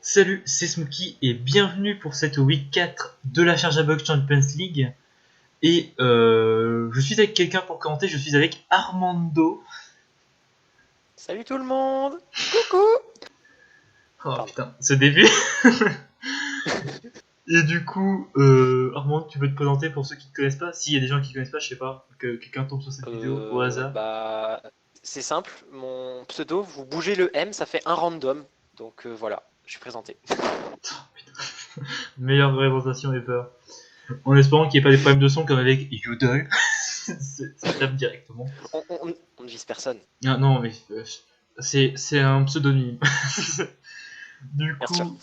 Salut, c'est Smokey et bienvenue pour cette week 4 de la Charge à Bug Champions League. Et je suis avec quelqu'un pour commenter, je suis avec Armando. Salut tout le monde. Coucou. Oh Pardon. putain, ce début. Et du coup, Armando, tu peux te présenter pour ceux qui te connaissent pas. S'il y a des gens qui te connaissent pas, je sais pas, que quelqu'un tombe sur cette vidéo au hasard. C'est simple, mon pseudo, vous bougez le M, ça fait un random. Donc voilà, je suis présenté. Meilleure présentation ever. En espérant qu'il n'y ait pas des problèmes de son comme avec Yodel. Ça tape directement. On ne vise personne. Ah non, mais c'est un pseudonyme. Du Bien sûr. coup,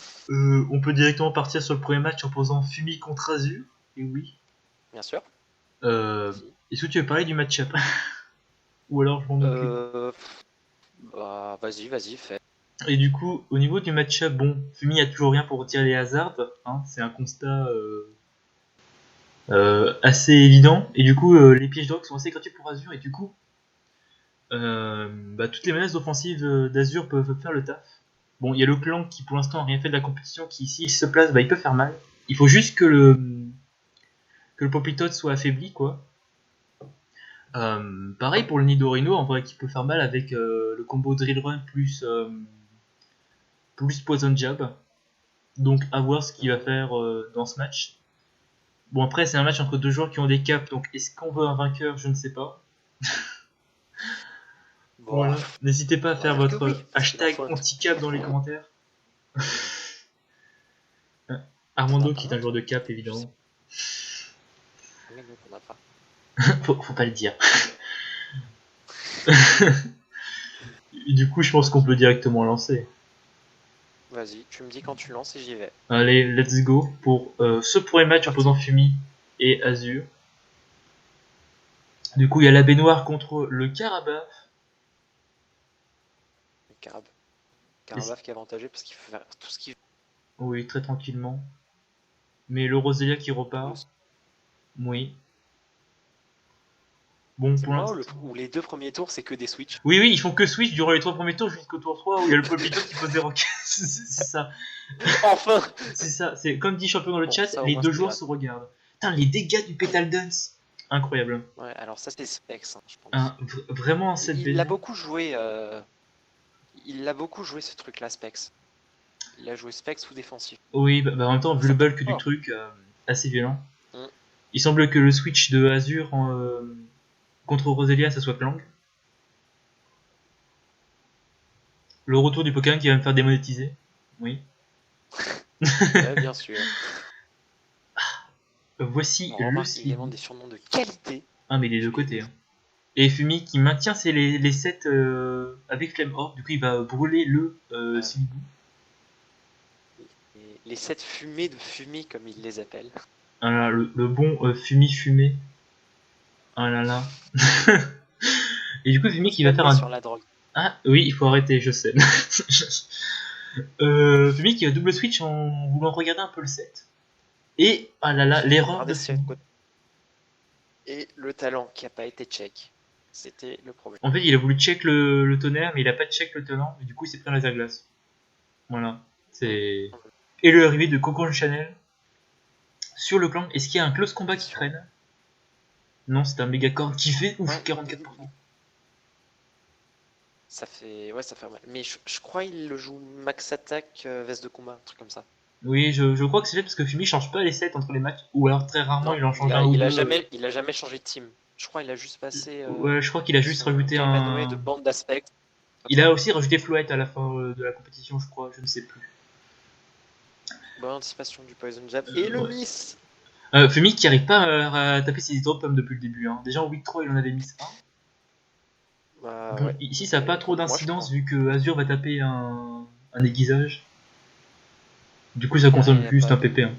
on peut directement partir sur le premier match en posant Fumi contre Azur. Et oui. Bien sûr. Est-ce que tu veux parler du match-up? Ou alors je m'en occupe. Vas-y, fais. Et du coup, au niveau du match-up, bon, Fumi a toujours rien pour retirer les hazards. Hein, c'est un constat assez évident. Et du coup, les pièges d'orgue sont assez gratuits pour Azur. Et du coup, toutes les menaces offensives d'Azur peuvent faire le taf. Bon, il y a le clan qui pour l'instant n'a rien fait de la compétition, qui s'il se place, il peut faire mal. Il faut juste que le Poppytot soit affaibli, quoi. Pareil pour le Nidorino, en vrai, qui peut faire mal avec le combo Drill Run plus Poison Jab. Donc à voir ce qu'il va faire dans ce match. Bon, après c'est un match entre deux joueurs qui ont des caps, donc est-ce qu'on veut un vainqueur? Je ne sais pas. Voilà. N'hésitez pas à faire votre oui, hashtag anti-cap dans les commentaires. Armando qui est un joueur de cap évidemment. Mais donc on n'a pas. faut pas le dire. Du coup je pense qu'on peut directement lancer. Vas-y, tu me dis quand tu lances et j'y vais. Allez, let's go pour ce premier match opposant Fumi et Azur. Du coup il y a la baignoire contre le Karabakh. Karabakh qui est avantagé parce qu'il faut faire tout ce qu'il veut. Oui, très tranquillement. Mais le Roselia qui repart. Oui. Bon, C'est pour moi l'instant. ou les deux premiers tours c'est que des switches. Oui, ils font que switch durant les 3 premiers tours jusqu'au tour 3 où il y a le Poppytot qui pose 0. C'est ça. Enfin. C'est ça. C'est comme dit Champion dans le chat, Ça, au les moins, deux c'est joueurs grave. se regardent. Putain, les dégâts du Petal Dance. Incroyable. Ouais, alors ça c'est Specs, je pense. Vraiment un set Il l'a vénère. beaucoup joué. Il l'a beaucoup joué ce truc-là, Specs. Il a joué Specs sous défensif. Oui, en même temps, vu le bulk du Oh. truc, assez violent. Mm. Il semble que le switch de Azur contre Roselia, ça soit Clang. Le retour du Pokémon qui va me faire démonétiser. Oui. Ouais, bien sûr. Voici On le remarque également Sligo. des surnoms de qualité. Ah, mais des deux côtés. Hein. Et Fumi qui maintient les sets avec Flame Orb. Du coup, il va brûler le Sligo. Les 7 fumées de fumée, comme ils les appellent. Ah là, le bon Fumi fumé. Ah là là. Et du coup, Fumi qui va faire un. Sur la drogue. Ah oui, il faut arrêter, je sais. Fumi qui va double switch en voulant regarder un peu le set. Et ah là là, l'erreur de Fumi. Et le talent qui n'a pas été check. C'était le problème. En fait, il a voulu check le tonnerre, mais il a pas check le talent. Et du coup, il s'est pris un laser glace. Voilà. C'est. Et le arrivé de Coco Chanel sur le clan. Est-ce qu'il y a un close combat qui traîne? Non, c'est un méga corps qui fait ouf, 44%. Ça fait mal. Mais je crois qu'il le joue max attaque, veste de combat, un truc comme ça. Oui, je crois que c'est fait parce que Fumi change pas les sets entre les matchs. Ou alors très rarement Non, il en change un ou deux. il a jamais changé de team. Je crois qu'il a juste passé. Ouais, je crois qu'il a juste rajouté un. de bande d'aspect. Il a aussi rajouté Flouette à la fin de la compétition, je crois, je ne sais plus. Bonne anticipation du Poison Jab. Et le miss. Fumi qui arrive pas à taper ses drop pommes depuis le début. Hein. Déjà en week 3, il en avait mis un. Ouais. Ici, ça n'a pas trop d'incidence vu que Azur va taper un aiguisage. Du coup, ça consomme plus, c'est un PP. Hein.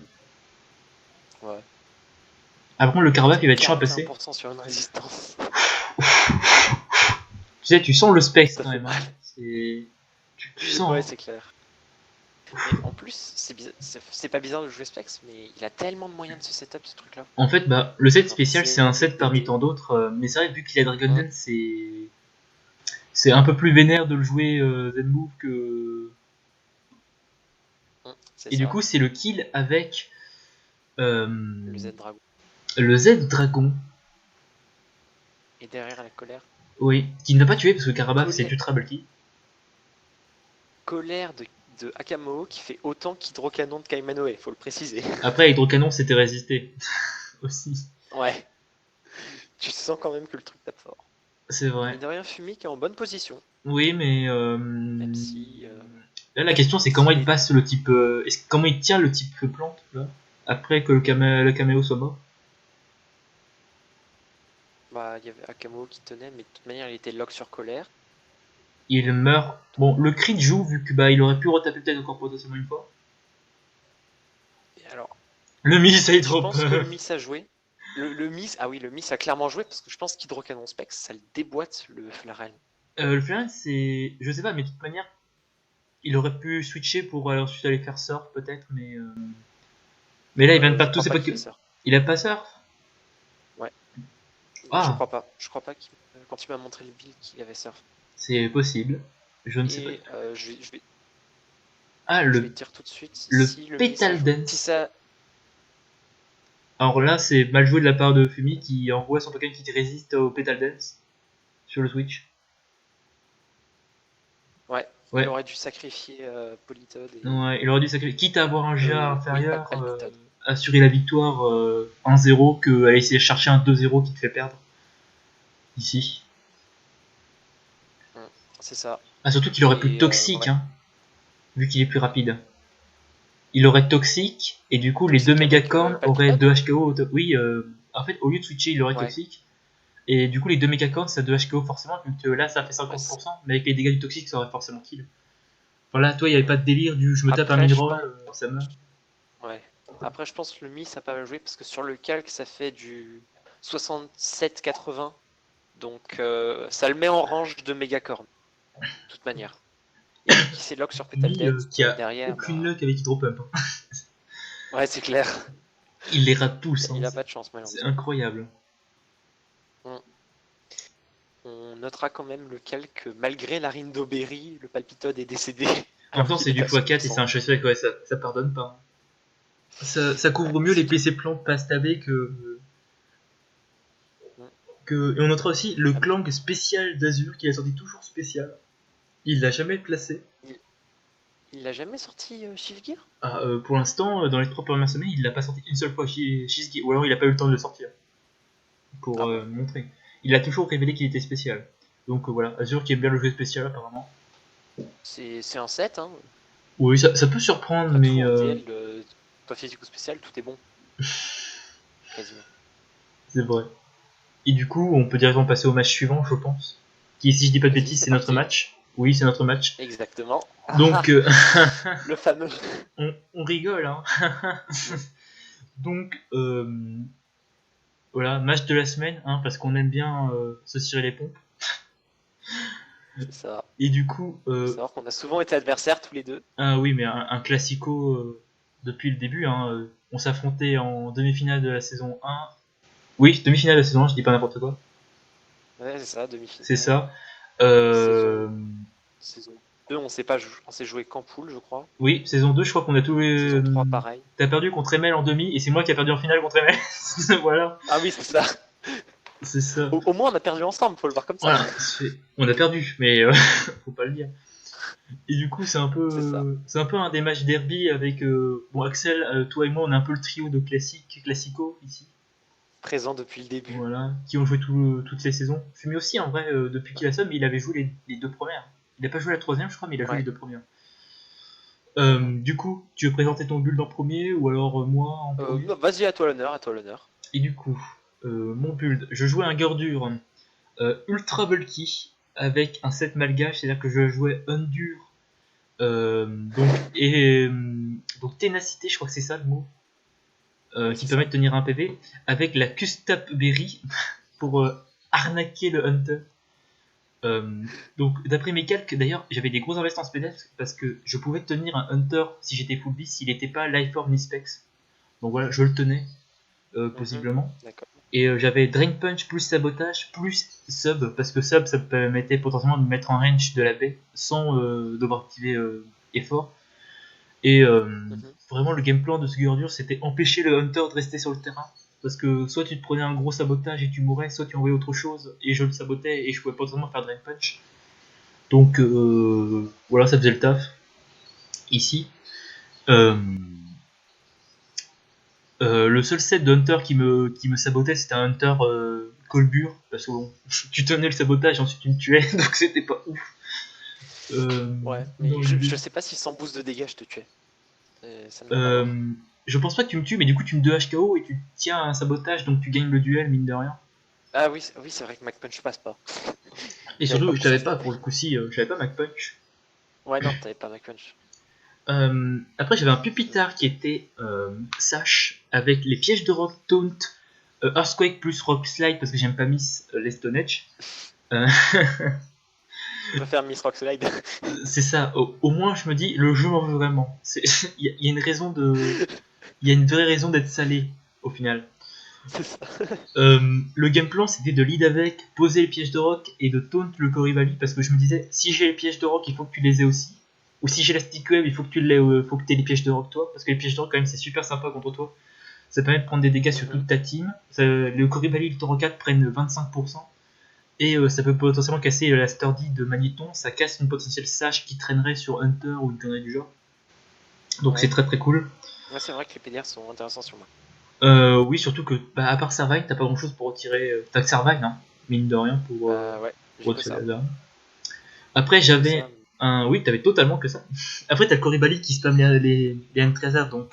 Ouais. Par contre, le Karabakh, il va être chiant à passer. 41% sur une résistance. Tu sais, tu sens le spec quand même. Hein. Tu sens. Ouais, hein. c'est clair. Mais en plus, c'est pas bizarre de jouer Specs, mais il a tellement de moyens de se setup ce truc là. En fait, le set spécial c'est un set parmi tant d'autres, mais c'est vrai vu qu'il a Dragon Dance, c'est un peu plus vénère de le jouer Zen Move que. C'est Et ça. du coup, c'est le kill avec Le Z Dragon. le Z Dragon. Et derrière la colère. Oui, qui ne l'a pas tué parce que Karabaf c'est Colère, ultra bulky. colère de Akamoho qui fait autant qu'Hydrocanon de Kaimanoe, faut le préciser. Après, Hydrocanon c'était résisté aussi. Ouais. Tu sens quand même que le truc tape fort. C'est vrai. Mais de rien, Fumi qui est en bonne position. Oui, mais Même si. là la question c'est comment s'il il est- passe le type. Comment il tient le type plante là après que le caméo soit mort. Bah, il y avait Akamoho qui tenait, mais de toute manière, il était lock sur colère. Il meurt. Bon, le crit joue vu que bah il aurait pu retaper peut-être encore potentiellement une fois. Et alors, Le miss a eu je trop pense que le peur. Miss a joué. Le Miss, ah oui, le Miss a clairement joué parce que je pense qu'Hydrocanon Specs, ça le déboîte la reine. Le Flaren c'est. Je sais pas, mais de toute manière, il aurait pu switcher pour ensuite aller faire surf peut-être, mais là il vient de Je perdre tous crois ses pas qu'il fait Pokémon. ça. Il a pas surf. Ouais, je Ah, crois pas. Je crois pas qu'il. Quand il m'a montré le build qu'il avait surf. c'est possible. Je ne sais pas. Et Ah, je vais te dire tout de suite le si le Miss a Petal joué. Si Dance. ça. Alors là, c'est mal joué de la part de Fumi qui envoie son Pokémon qui résiste au Petal Dance sur le Switch. Ouais, il Ouais, aurait dû sacrifier Politoed et. ouais, il aurait dû sacrifier. Quitte à avoir un GA Oui, inférieur, Palpitoad. assurer la victoire 1-0 que aller essayer de chercher un 2-0 qui te fait perdre. Ici. C'est ça. Ah, surtout qu'il aurait pu Et toxique, ouais. hein, vu qu'il est plus rapide. Il aurait toxique, et du coup, les deux Toxique avec mégacorns auraient Palpitoad. 2 HKO. Oui, en fait, au lieu de switcher, il aurait Ouais. toxique. Et du coup, les deux mégacorns, ça a 2 HKO forcément, vu que là, ça fait Ouais, 50%, mais avec les dégâts du toxique, ça aurait forcément kill. Voilà, toi, il n'y avait pas de délire du je me tape un Après, je mid-roll, pense. ça meurt. Ouais. Après, je pense que le Miss a pas mal joué parce que sur le calque, ça fait du 67-80. Donc, ça le met en range de Megacorn. De toute manière. Et vu qu'il s'est lock sur Petal Lui Dance, qui a derrière, aucune bah. luck avec Hydropump. Hein. Ouais, c'est clair. Il les rate tous, hein. Il a pas de chance, C'est malheureusement. incroyable. On notera quand même le calque, malgré la Berry, le Palpitoad est décédé. En même Alors temps, qu'il c'est est du à x4 et c'est 100%. un chasseur, ouais, ça pardonne pas. Ça Ouais, couvre mieux les c'est PC plantes pas stabés que. Et on notera aussi le Ah, mais clang spécial d'Azur qui a sorti toujours spécial. Il l'a jamais placé. il l'a jamais sorti Shift Gear? Ah, pour l'instant, dans les 3 premières semaines, il l'a pas sorti une seule fois Shizgi, ou alors il a pas eu le temps de le sortir pour Ah bon. montrer. Il a toujours révélé qu'il était spécial. Donc voilà, Azur qui aime bien le jeu spécial apparemment. C'est un set, hein. Oui, ça peut surprendre, Après tout, mais en DL, pas physique ou spécial, tout est bon. Quasiment. c'est vrai. Et du coup, on peut directement passer au match suivant, je pense. Qui, si je dis pas de Vas-y, bêtises, c'est c'est notre parti. match. Oui, c'est notre match. Exactement. Donc, Le fameux. on rigole, hein. Donc, voilà, match de la semaine, hein, parce qu'on aime bien se tirer les pompes. C'est ça. Et du coup, Faut savoir qu'on a souvent été adversaires tous les deux. ah oui, mais un classico depuis le début. Hein, on s'affrontait en demi-finale de la saison 1. Oui, demi-finale de la saison 1, je dis pas n'importe quoi. Ouais, c'est ça, demi-finale. C'est ça. Saison, saison 2, on s'est joué qu'en poule, je crois. Oui, saison 2, je crois qu'on a tous les. Saison 3, pareil. T'as perdu contre Emel en demi, et c'est moi qui ai perdu en finale contre Emel. Voilà, Ah oui, c'est ça. c'est ça. Au moins, on a perdu ensemble, faut le voir comme ça. Voilà, on a perdu, mais faut pas le dire. Et du coup, C'est ça. c'est un peu un des matchs derby avec bon Axel, toi et moi, on est un peu le trio de classico ici. Présent depuis le début. Voilà, qui ont joué toutes les saisons. Fumi aussi, en vrai, depuis qu'il a ça, mais il avait joué les 2 premières. Il a pas joué la troisième, je crois, mais il a joué Ouais. les 2 premières. Du coup, tu veux présenter ton build en premier ou alors moi en premier? Non, vas-y, à toi l'honneur, à toi l'honneur. Et du coup, mon build, je jouais un Gordur ultra bulky avec un set malgache, c'est-à-dire que je jouais Undur, donc ténacité, je crois que c'est ça le mot, Oui, qui c'est permet ça. de tenir un PV, avec la Custap Berry pour arnaquer le Hunter. Donc d'après mes calques, d'ailleurs, j'avais des gros investissements en SPDF parce que je pouvais tenir un Hunter si j'étais full beast s'il n'était pas Life Orb ni Specs. Donc voilà, je le tenais possiblement. D'accord. Et j'avais Drain Punch plus Sabotage plus Sub, parce que Sub ça me permettait potentiellement de me mettre en range de la baie sans devoir activer effort. Et Mhm. vraiment, le game plan de ce dur c'était empêcher le hunter de rester sur le terrain. Parce que soit tu te prenais un gros sabotage et tu mourais, soit tu envoyais autre chose et je le sabotais et je pouvais potentiellement faire Drain Punch. Donc voilà, ça faisait le taf. Ici. Euh, le seul set de Hunter qui me sabotait, c'était un Hunter Colbur. Parce que bon, tu tenais le sabotage, ensuite tu me tuais, donc c'était pas ouf. Ouais, Dans mais l'idée. je sais pas si sans boost de dégâts je te tuais. Ça me demande à voir. Euh, je pense pas que tu me tues, mais du coup tu me 2 HKO et tu tiens un sabotage, donc tu gagnes le duel, mine de rien. Ah oui, oui c'est vrai que Mac Punch passe pas. Et J'avais pas surtout, je pensé à t'avais ça. pas, pour le coup-ci, j'avais pas Mac Punch. Ouais, non, t'avais pas Mac Punch. Après, j'avais un Pupitar qui était Sash avec les pièges de rock taunt, Earthquake plus Rock Slide parce que j'aime pas Miss les Stone Edge. Euh, Je préfère Miss Rock Slide. c'est ça, au moins je me dis, le jeu m'en veut vraiment. Il y a une raison de. Il y a une vraie raison d'être salé au final. C'est ça. Le game plan c'était de lead avec, poser les pièges de rock et de taunt le Koribali parce que je me disais, si j'ai les pièges de rock, il faut que tu les aies aussi. Ou si j'ai la stick web, il faut que tu l'aies, faut que tu aies les pièges de rock toi, parce que les pièges de rock quand même c'est super sympa contre toi. Ça permet de prendre des dégâts sur Mhm. toute ta team. Le Koribali et le Toro 4 prennent 25%. Et ça peut potentiellement casser la Sturdy de Magnéton. Ça casse une potentielle Sash qui traînerait sur Hunter ou une connerie du genre. Donc c'est Ouais. très très cool. Ouais, c'est vrai que les PDR sont intéressants sur moi. Oui, surtout que bah, à part Servine, t'as pas grand chose pour retirer. T'as que Servine, hein, mine de rien, Bah ouais, pour j'ai que retirer ça. la dame. Après, J'ai que ça. j'avais un. Oui, t'avais totalement que ça. Après, t'as le Koribali qui spam les N13A, donc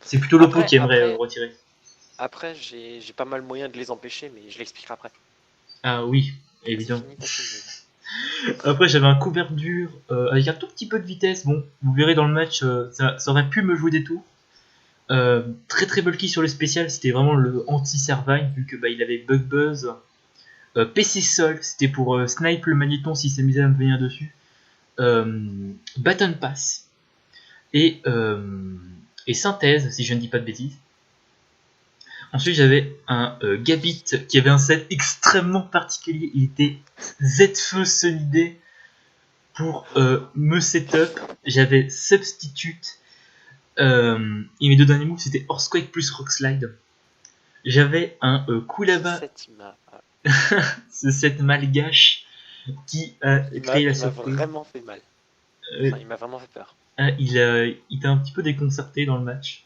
c'est plutôt l'oppo Après, qui aimerait après, retirer. après, j'ai pas mal moyen de les empêcher, mais je l'expliquerai après. Ah oui, Vas-y, évidemment. finis ta team. Après, j'avais un couvert dur avec un tout petit peu de vitesse. Bon, vous verrez dans le match, ça aurait pu me jouer des tours. Très très bulky sur le spécial, c'était vraiment le anti-Servine, vu que bah, il avait Bug Buzz. PC Sol, c'était pour snipe le magnéton s'il s'amusait à me venir dessus. Baton Pass. Et, Synthèse, si je ne dis pas de bêtises. Ensuite, j'avais un Gabit qui avait un set extrêmement particulier. Il était Z-Feu Sunny pour me setup. J'avais Substitute. Et mes deux derniers moves, c'était Earthquake plus Rock Slide. J'avais un Ce Kulava, set, ce set malgache qui a créé la il m'a surprise. vraiment fait mal. Euh, Enfin, il m'a vraiment fait peur. il t'a un petit peu déconcerté dans le match.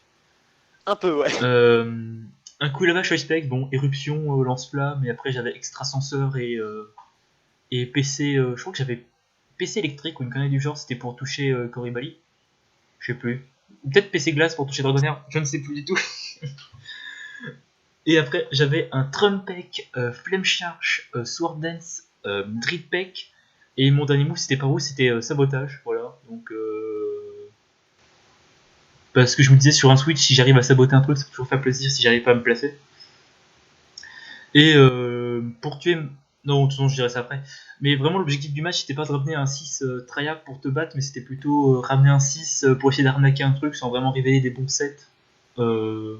Un peu, ouais. Euh, un Kulava Choice Spec, bon, éruption, lance-flamme, et après j'avais extrasenseur et PC. Je crois que j'avais PC électrique ou une connerie du genre, c'était pour toucher Koribali. Je sais plus. Ou peut-être PC glace pour toucher Dragonair, je ne sais plus du tout. Et après, j'avais un Trumpek, Flame Charge, Sword Dance, Dripek. Et mon dernier move, c'était par où c'était sabotage. Voilà. Donc, parce que je me disais sur un Switch, si j'arrive à saboter un truc, ça peut toujours faire plaisir si j'arrive pas à me placer. Et pour tuer. Non, de toute façon, je dirais ça après. Mais vraiment, l'objectif du match, c'était pas de ramener un 6 tryhard pour te battre, mais c'était plutôt ramener un 6 pour essayer d'arnaquer un truc sans vraiment révéler des bons sets. Euh,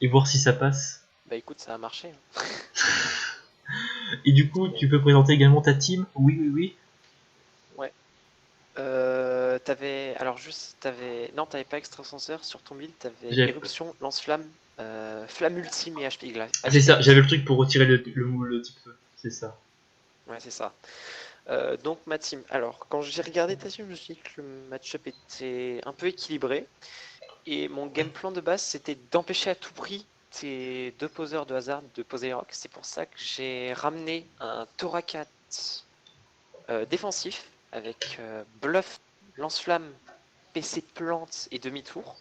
et voir si ça passe. Bah écoute, ça a marché. Hein. Et du coup, Mais tu peux présenter également ta team. Oui, oui, oui. ouais. T'avais. Alors juste, t'avais. Non, t'avais pas extrasenseur sur ton build, t'avais J'avais- éruption, lance-flamme, flamme ultime et C'est ça, j'avais Ice. le truc pour retirer le type feu. C'est ça. Ouais, c'est ça. Donc ma team. Alors, quand j'ai regardé ta team, je me suis dit que le match-up était un peu équilibré. Et mon game plan de base, c'était d'empêcher à tout prix tes deux poseurs de hasard de poser les rocks. C'est pour ça que j'ai ramené un Torakat défensif avec bluff, lance-flamme, PC plante et demi-tour.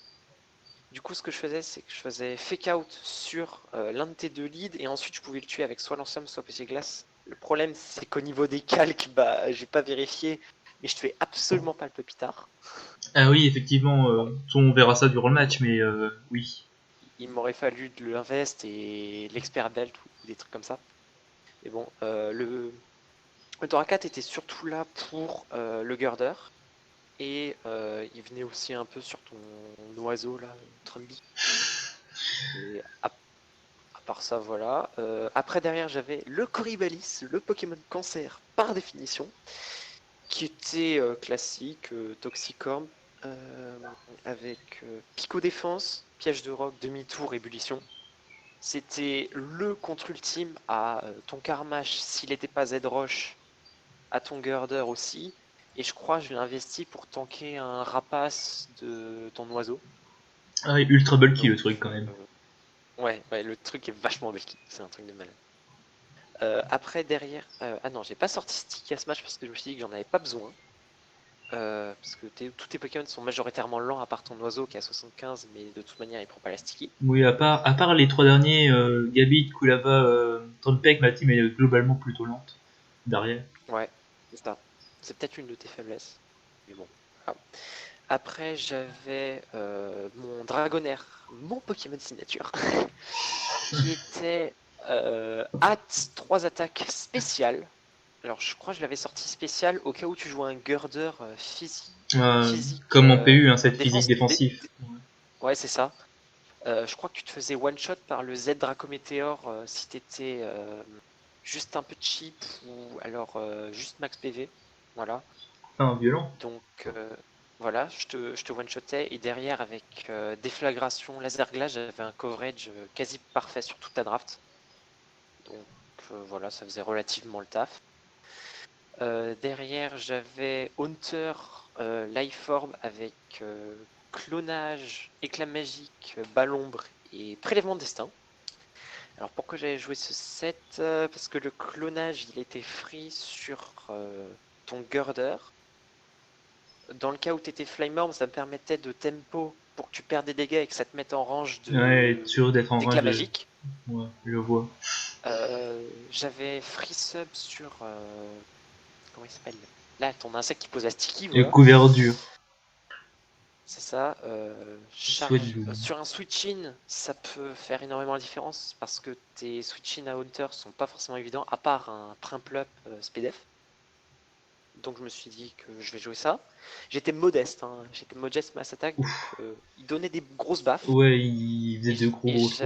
Du coup, ce que je faisais, c'est que je faisais fake out sur l'un de tes deux leads et ensuite je pouvais le tuer avec soit lance-flamme, soit PC glace. Le problème, c'est qu'au niveau des calques, bah, j'ai pas vérifié, mais je te fais absolument pas le pépitard. Ah oui, effectivement, Bon, on verra ça durant le match, mais oui. il m'aurait fallu de l'invest et l'expert belt ou des trucs comme ça. Mais bon, le Dorakat était surtout là pour le girder. Et il venait aussi un peu sur ton oiseau là, Trumby. Et à part ça, voilà. Après, derrière, j'avais le Coriolis, le Pokémon cancer par définition, qui était classique, Toxicorn. avec Pico Défense, Piège de Roc, Demi-Tour, Ébullition. C'était le contre ultime à ton Karmash s'il n'était pas Z-Roche, à ton Girder aussi. Et je crois que je l'ai investi pour tanker un rapace de ton oiseau. Ah, ultra bulky Donc, le truc quand même. ouais, le truc est vachement bulky, c'est un truc de malade. Après, derrière. Ah non, j'ai pas sorti Sticky à ce match parce que je me suis dit que j'en avais pas besoin. Parce que tous tes Pokémon sont majoritairement lents à part ton oiseau qui a 75, mais de toute manière il prend pas la Sticky. Oui, à part les 3 derniers, Gabit, Kulava, Tonpek, ma team est globalement plutôt lente derrière. Ouais, c'est ça. C'est peut-être une de tes faiblesses. Mais bon. Ah. Après, j'avais mon Dragonair, mon Pokémon signature, qui était hâte 3 attaques spéciales. Alors, je crois que je l'avais sorti spécial au cas où tu joues un Girder physique, Comme en PU, un set physique défense. défensif. Ouais, c'est ça. Je crois que tu te faisais one shot par le Z Dracométéor si t'étais juste un peu cheap ou alors juste max PV. Voilà. Enfin, violent. Donc voilà, je te one-shotais et derrière avec déflagration, laser glace, j'avais un coverage quasi parfait sur toute ta draft. Donc voilà, ça faisait relativement le taf. Derrière, j'avais Haunter, Life Orb avec clonage, éclat magique, Ballombre et prélèvement de destin. Alors pourquoi j'avais joué ce set parce que le clonage il était free sur ton Girder. Dans le cas où tu étais Flame Orb, ça me permettait de tempo pour que tu perds des dégâts et que ça te mette en range Ouais, être sûr d'être en range d'éclat de. magique. Ouais, je vois. J'avais free sub sur. Comment il s'appelle? Là, ton insecte qui pose la sticky, Et voilà. couvert dur. C'est ça. Souhait Charge. de. Sur un switch-in, ça peut faire énormément la différence parce que tes switch-in à Hunter sont pas forcément évidents, à part un Trimple-up SpeedF. Donc je me suis dit que je vais jouer ça. J'étais modeste, hein. J'étais modeste mass attack, donc il donnait des grosses baffes. Ouais, il faisait Et, de gros trous.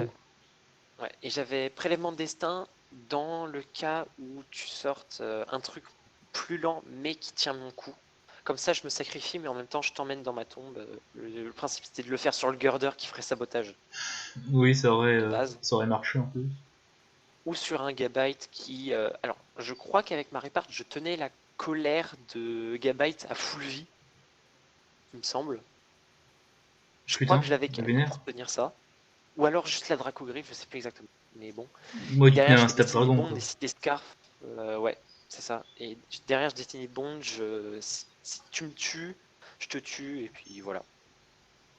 ouais, et j'avais prélèvement de destin dans le cas où tu sortes un truc plus lent mais qui tient mon coup. Comme ça, je me sacrifie, mais en même temps, je t'emmène dans ma tombe. Le principe, c'était de le faire sur le Girder qui ferait sabotage Oui, de base. ça aurait marché un peu. Ou sur un Gabite qui. Alors, je crois qu'avec ma répart, je tenais la colère de Gabite à full vie, il me semble. Je crois Putain, que je l'avais calme vénère. pour tenir ça. Ou alors juste la Dracogriffe, je sais plus exactement. Mais bon. Moi, Et il tenait derrière, un j'ai Stapler Destiny Dragon, Bond quoi. et Cité Scarf. Ouais, c'est ça. Et derrière, j'ai Destiny Bond, si tu me tues, je te tue. Et puis voilà.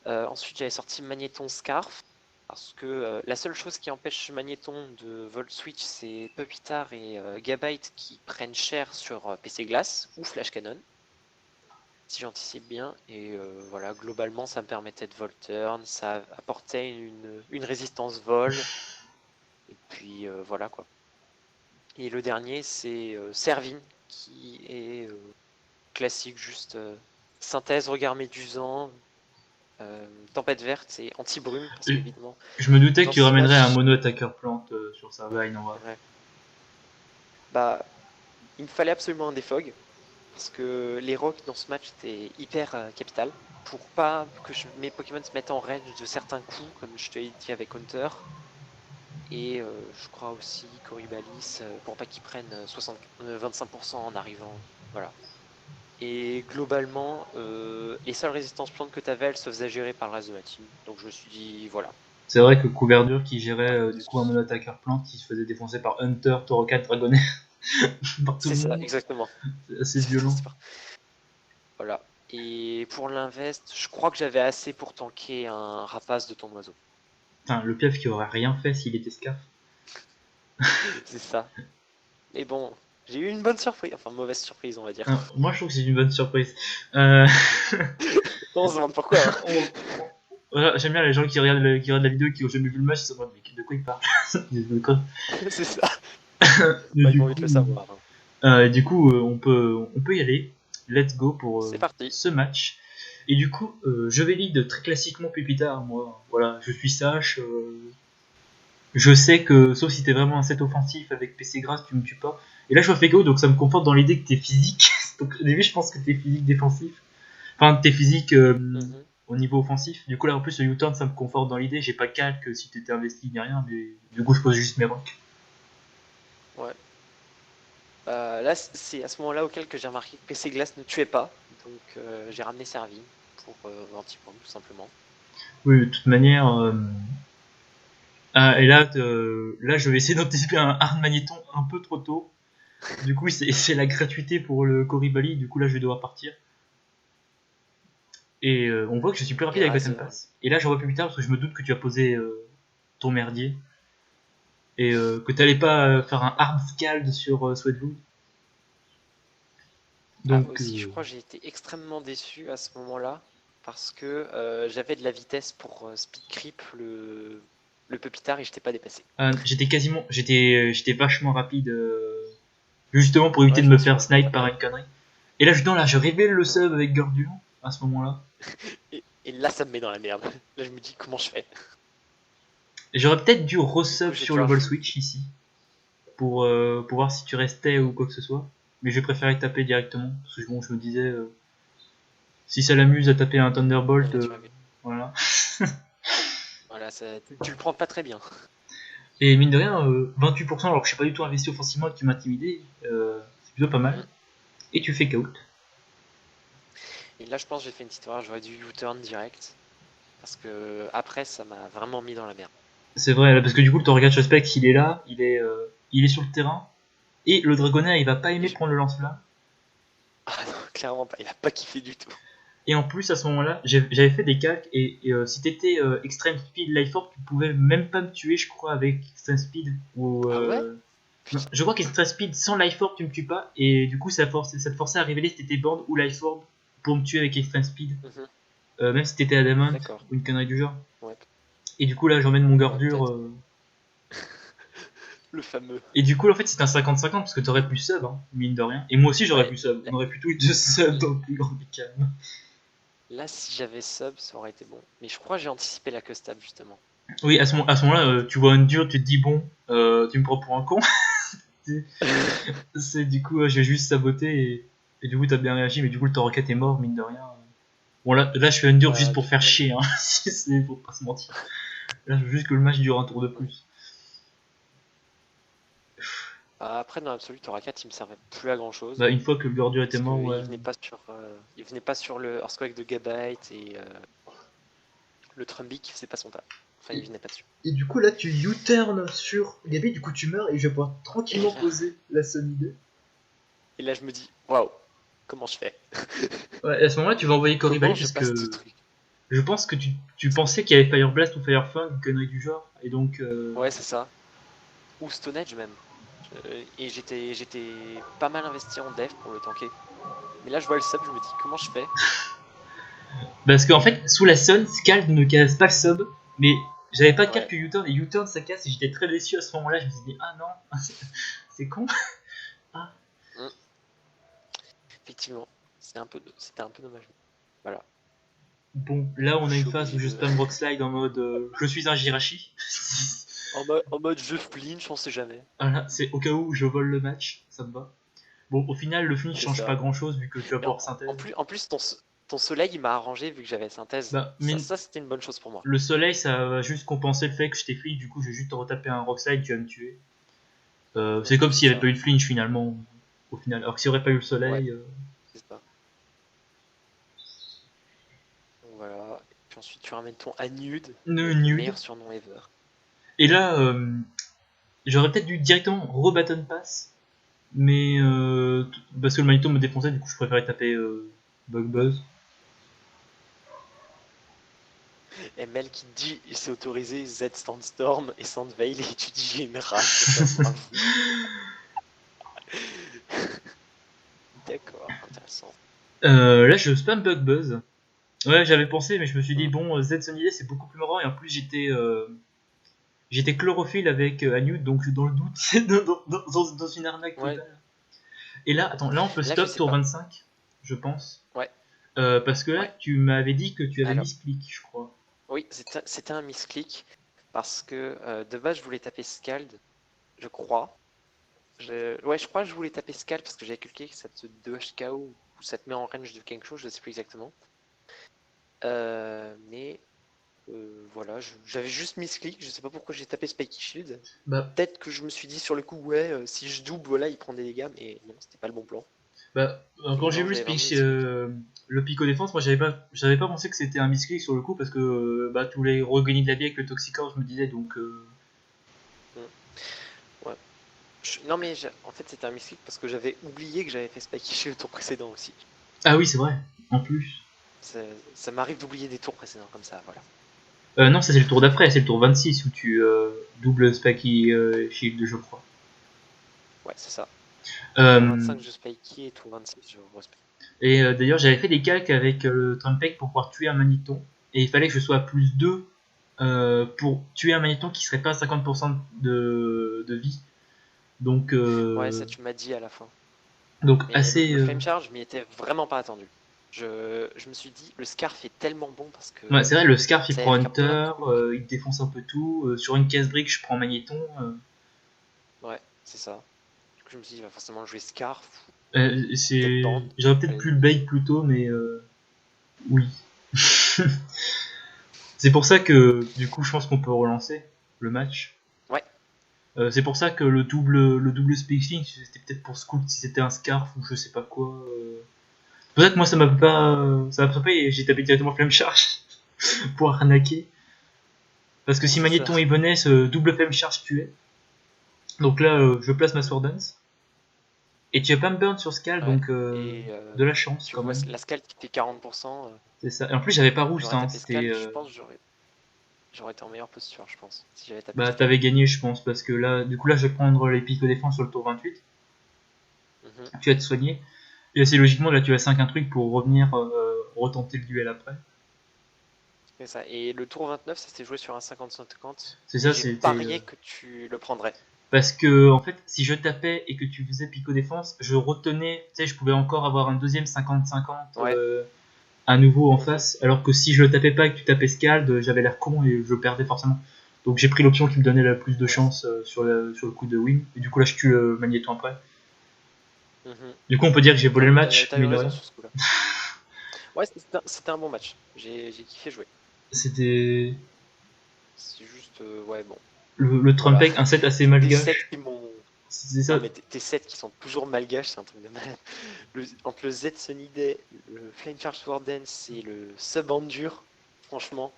Ensuite, j'avais sorti Magnéton Scarf. Parce que la seule chose qui empêche Magnéton de Volt Switch, c'est Pupitar et Gabite qui prennent cher sur PC Glace ou Flash Cannon. Si j'anticipe bien. Et voilà, globalement, ça me permettait de Volt Turn, ça apportait une résistance vol. Et puis voilà quoi. Et le dernier, c'est Servine, qui est classique, juste synthèse, regard médusant, tempête verte et anti-brume, parce Je qu'évidemment, je me doutais que dans tu ce ramènerais un match, mono attacker plante sur sa vine en vrai. ouais, bah, il me fallait absolument un défog, parce que les rocks dans ce match étaient hyper capital, pour pas que mes Pokémon se mettent en range de certains coups, comme je te l'ai dit avec Hunter, et je crois aussi Coriobalis, pour pas qu'ils prennent 25% en arrivant, voilà. Et globalement, les seules résistances plantes que tu avais, elles se faisaient gérer par le reste de la team. Donc je me suis dit, voilà. C'est vrai que Couverture qui gérait Ouais. du coup un mono attacker plante qui se faisait défoncer par Hunter, Taurocat, Dragonair par tout C'est le ça, monde. exactement. C'est assez violent. Voilà. Et pour l'invest, je crois que j'avais assez pour tanker un rapace de ton oiseau. Putain, le piaf qui aurait rien fait s'il était scarf. C'est ça. Mais bon, j'ai eu une bonne surprise. Enfin, mauvaise surprise, on va dire. Moi je trouve que c'est une bonne surprise. Euh... On se demande pourquoi. Hein. Voilà, j'aime bien les gens qui regardent la vidéo et qui ont jamais vu le match, ils se demandent mais de quoi ils parlent. C'est ça. Mais Bah, ils du vont coup, vite le savoir. Hein. on peut y aller. Let's go pour C'est parti. ce match. Et du coup, je vais lead très classiquement Pépita. Moi, voilà, je suis sage. Je sais que, sauf si t'es vraiment un set offensif avec PC Grasse, tu me tues pas. Et là, je vois Fego, donc ça me conforte dans l'idée que t'es physique. Donc au début, je pense que t'es physique défensif. Enfin, tes physiques Mhm. au niveau offensif. Du coup, là, en plus, le U-turn, ça me conforte dans l'idée. J'ai pas de calque si t'étais investi ni rien, mais du coup, je pose juste mes rocks. Ouais. Là, c'est à ce moment-là auquel que j'ai remarqué que PC Glace ne tuait pas. Donc j'ai ramené Servine pour anti-point, tout simplement. Oui, de toute manière. Ah, et là, là, je vais essayer d'anticiper un hard magnéton un peu trop tôt. Du coup, c'est la gratuité pour le Koribali. Du coup, là, je vais devoir partir. Et on voit que je suis plus rapide Et avec Raz, Button Pass. Et là, j'en vois plus tard parce que je me doute que tu as posé ton merdier. Et que t'allais pas faire un hard scald sur Sweatwood. Donc, aussi, je crois que j'ai été extrêmement déçu à ce moment-là parce que j'avais de la vitesse pour speed creep le peu plus tard et je t'ai pas dépassé. j'étais vachement rapide. Justement pour éviter Ouais, de je me m'en faire souviens. snipe par une connerie. Et là, là, je révèle le Ouais. sub avec Gordure à ce moment-là. Et là, ça me met dans la merde. Là, je me dis comment je fais. Et j'aurais peut-être dû Du coup, resub j'ai sur dû le vol rajouter. switch ici pour voir si tu restais ou quoi que ce soit. Mais j'ai préféré taper directement parce que bon, je me disais si ça l'amuse à taper un Et Thunderbolt, là, tu m'as vu. voilà. Voilà, tu le prends pas très bien. Et mine de rien, 28%, alors que je suis pas du tout investi offensivement et que tu m'as intimidé, c'est plutôt pas mal. Mm. Et tu fais KO. Et là, je pense que j'ai fait une petite erreur. J'aurais dû U-turn direct. Parce que après, ça m'a vraiment mis dans la merde. C'est vrai, parce que du coup, le Torghast Suspect, il est sur le terrain. Et le Dragonaire, il va pas Et aimer je... prendre le lance-flamme. Ah non, clairement pas. Il a pas kiffé du tout. Et en plus, à ce moment-là, j'avais fait des calques. Et si t'étais Extreme Speed Life Orb, tu pouvais même pas me tuer, je crois, avec Extreme Speed. Ou, Ah ouais? non, Putain. je crois qu'Extreme Speed sans Life Orb, tu me tues pas. Et du coup, ça te forçait à révéler si t'étais Band ou Life Orb pour me tuer avec Extreme Speed. Mhm. Même si t'étais Adamant D'accord. ou une connerie du genre. Ouais, Et du coup, là, j'emmène mon ouais Gordure. peut-être. Le fameux. Et du coup, en fait, c'est un 50-50 parce que t'aurais pu sub, hein, mine de rien. Et moi aussi, j'aurais Ouais. pu sub. Là, On aurait pu tous les deux sub là- dans le plus grand des calmes. là, si j'avais sub, ça aurait été bon. Mais je crois que j'ai anticipé la custom justement. Oui, à ce moment-là, tu vois un dur, tu te dis, bon, tu me prends pour un con. C'est du coup, j'ai juste saboté et du coup, t'as bien réagi, mais du coup, le Toroket est mort, mine de rien. Bon, là, je fais un dur juste De pour toute faire manière. chier, hein. C'est pour pas se mentir. Là, je veux juste que le match dure un tour de Ouais. plus. Après, dans l'absolu, Toraka, il me servait plus à grand chose. Bah, une fois que le Gordure était Parce mort, qu'il ouais. il venait pas sur le Earthquake de Gabite et le Trumbic, c'est pas son tas. Enfin, il Et, venait pas dessus. et du coup, là, tu U-turn sur Gabi, du coup, tu meurs et je vais pouvoir Et tranquillement là, poser la Sony 2. et là je me dis, waouh, comment je fais? Ouais, à ce moment-là, tu vas envoyer Comment Coribali je parce passe ce que truc? je pense que tu pensais qu'il y avait Fire Blast ou Fire Fang, une connerie du genre. Et donc, Ouais, c'est ça. Ou Stone Edge même. Et j'étais pas mal investi en dev pour le tanker. Mais là, je vois le sub, je me dis, comment je fais? parce qu'en fait, sous la Sun, Scald ne casse pas le sub, mais j'avais pas Ouais, calque U-turn et U-turn ça casse et j'étais très déçu à ce moment-là. Je me suis dit, ah non, c'est con. Ah. mm, effectivement. C'était un peu dommage. Voilà, Bon, là, on a une je suis phase où obligé je de. spam Rock Slide en mode je suis un Jirachi. En mode je flinch, on sait jamais. Voilà, c'est au cas où je vole le match, ça me va. Bon, au final, le finish C'est change pas ça. grand chose vu que tu vas Et pouvoir synthèse. en plus ton soleil, il m'a arrangé vu que j'avais synthèse. Bah, Ça c'était une bonne chose pour moi. le soleil, ça va juste compenser le fait que je t'ai free, du coup, je vais juste te retaper un Rock Slide, tu vas me tuer. C'est comme C'est s'il n'y avait ça. pas eu de flinch finalement, au final. Alors que s'il n'y aurait pas eu le Ouais, soleil. c'est ça. Donc voilà. Et puis ensuite, tu ramènes ton Anud, le Nude. meilleur surnom ever. Et là, j'aurais peut-être dû directement re-button pass, mais parce que le Magneto me défonçait, du coup, je préférais taper Bug Buzz. ML qui te dit il s'est autorisé Z Sandstorm et Sandveil et tu dis j'ai une rage. Bah, bravo. D'accord, intéressant. Là, je spam Bug Buzz. Ouais, j'avais pensé, mais je me suis dit, Hmm. bon, Z Sunny c'est beaucoup plus marrant, et en plus, j'étais chlorophylle avec Anud, donc dans le doute, c'est dans une arnaque Ouais, totale. Et là, attends, là, on peut là je stop sais tour pas. 25, je pense. Ouais, Parce que là, ouais. tu m'avais dit que tu avais Alors, mis Split, je crois. oui, c'était un misclick parce que de base je voulais taper Scald, je crois. Ouais, je crois que je voulais taper Scald parce que j'avais calculé que ça te 2 HKO ou ça te met en range de quelque chose, je sais plus exactement. Mais voilà, j'avais juste misclick, je sais pas pourquoi j'ai tapé Spiky Shield. Bah, Peut-être que je me suis dit sur le coup, ouais, si je double, voilà, il prend des dégâts, mais non, c'était pas le bon plan. quand Et j'ai non, vu j'avais vraiment misclick. le pico défense, moi j'avais pas pensé que c'était un misclick sur le coup parce que tous les regagnés de la vie avec le Toxicor, je me disais donc. Ouais. Non, mais en fait, c'était un misclick parce que j'avais oublié que j'avais fait Spiky Shield au tour précédent aussi. Ah oui, c'est vrai, en plus. Ça, ça m'arrive d'oublier des tours précédents comme ça, voilà. Non, ça c'est le tour d'après, c'est le tour 26 où tu doubles Spiky Shield, je crois. Ouais, c'est ça. Tour Euh, 25, je Spiky et tour 26, je respecte. et d'ailleurs, j'avais fait des calques avec le Trumpec pour pouvoir tuer un Magneton. Et il fallait que je sois à plus 2 pour tuer un Magneton qui serait pas à 50% de vie. Donc, Ouais, ça, tu m'as dit à la fin. donc Mais assez. le Flame Charge, je m'y étais vraiment pas attendu. Je me suis dit, le Scarf est tellement bon parce que Ouais, c'est vrai, le Scarf il ça prend va faire plein de Hunter, trucs. il défonce un peu tout. Sur une caisse brique, je prends Magneton. Ouais, c'est ça. Du coup, je me suis dit, il va forcément jouer Scarf, peut-être C'est... Band. J'aurais peut-être Euh, pu le bait plus tôt, mais oui. C'est pour ça que, du coup, je pense qu'on peut relancer le match. Ouais, C'est pour ça que le double Speaking, c'était peut-être pour Scout si c'était un Scarf ou je sais pas quoi. C'est pour ça que moi ça m'a pas et j'ai tapé directement Flame Charge pour arnaquer. Parce que si c'est ça. Magneton il venait, ce double Flame Charge tuait. Donc là, je place ma Sword Dance. Et tu as pas me burn sur Scal, Ouais. donc Et de la chance tu quand vois même. la Scale qui fait 40%. C'est ça. Et en plus, j'avais pas rouge, J'aurais hein, tapé c'était. Scald, je pense que j'aurais été en meilleure posture, je pense, si j'avais tapé Bah, Scald. t'avais gagné, je pense, parce que là, du coup, là, je vais prendre les pics de défense sur le tour 28. Mhm. Tu vas te soigner. Et assez logiquement, là, tu as 5 un truc pour revenir retenter le duel après. C'est ça. Et le tour 29, ça s'est joué sur un 50-50. C'est Et ça, j'ai c'était. parié que tu le prendrais. Parce que, en fait, si je tapais et que tu faisais pico défense, je retenais, tu sais, je pouvais encore avoir un deuxième 50-50 Ouais. à nouveau en Mhm. face. Alors que si je le tapais pas et que tu tapais Scald, j'avais l'air con et je perdais forcément. Donc j'ai pris l'option qui me donnait la plus de Ouais. chance sur le coup de win. Et du coup, là, je tue le Magneton après. Mhm. Du coup, on peut dire que j'ai volé Non, le mais match, t'as eu mais de raison rien. sur ce coup-là. Ouais, c'était un bon match. J'ai kiffé jouer. C'était C'est juste, ouais, bon. le Voilà. Trumpec, un set assez Des sets malgache. qui m'ont. C'est Non, ça. mais tes sets qui sont toujours malgaches, c'est un truc de malade. Entre le Z Sunny Day, le Flame Charge Sword Dance et le Sub Endure, franchement,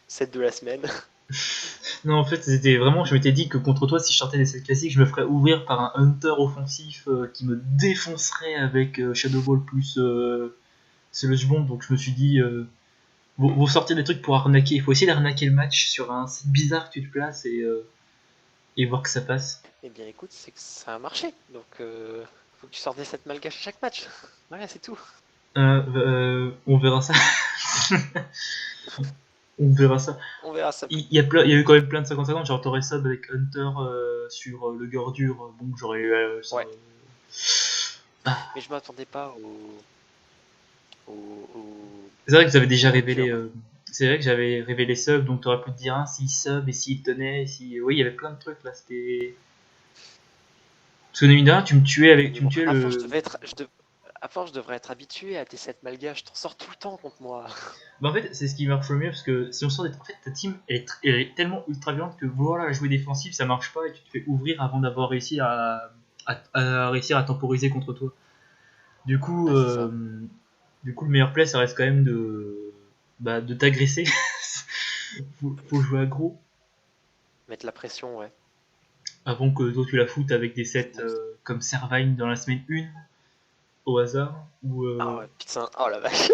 set de la semaine. Non, en fait, c'était vraiment, je m'étais dit que contre toi, si je sortais des sets classiques, je me ferais ouvrir par un Hunter offensif qui me défoncerait avec Shadow Ball plus Sludge Bomb. Donc je me suis dit, vous sortez des trucs pour arnaquer. Il faut essayer d'arnaquer le match sur un site bizarre que tu te places et voir que ça passe. Eh bien, écoute, c'est que ça a marché. Donc, faut que tu sortes des sets malgaches à chaque match. Voilà, c'est tout. On verra ça. On verra ça. On verra ça plus. Il y a eu quand même plein de 50-50. Genre, t'aurais sub avec Hunter sur le Gordure. Bon, j'aurais eu ça. Ouais, Ah. mais je m'attendais pas au C'est vrai que j'avais déjà révélé. Endure. C'est vrai que j'avais révélé sub, donc t'aurais pu te dire s'il sub et s'il tenait. Si... Oui, il y avait plein de trucs là. C'était. Parce que Nomina, Mais tu me bon, tuais à force, le. à force, je devrais être habitué à tes sets malgaches. T'en sors tout le temps contre moi. Bah en fait, c'est ce qui marche le mieux parce que si on sort des. En fait, ta team elle est tellement ultra violente que voilà, jouer défensif ça marche pas et tu te fais ouvrir avant d'avoir réussi à réussir à temporiser contre toi. Du coup, Ouais, c'est ça. du coup, le meilleur play ça reste quand même de t'agresser. Faut jouer aggro Mettre la pression, ouais. avant que toi tu la foutes avec des C'est sets bon, ça. comme Servine dans la semaine 1 au hasard Ah ouais, putain, oh la vache.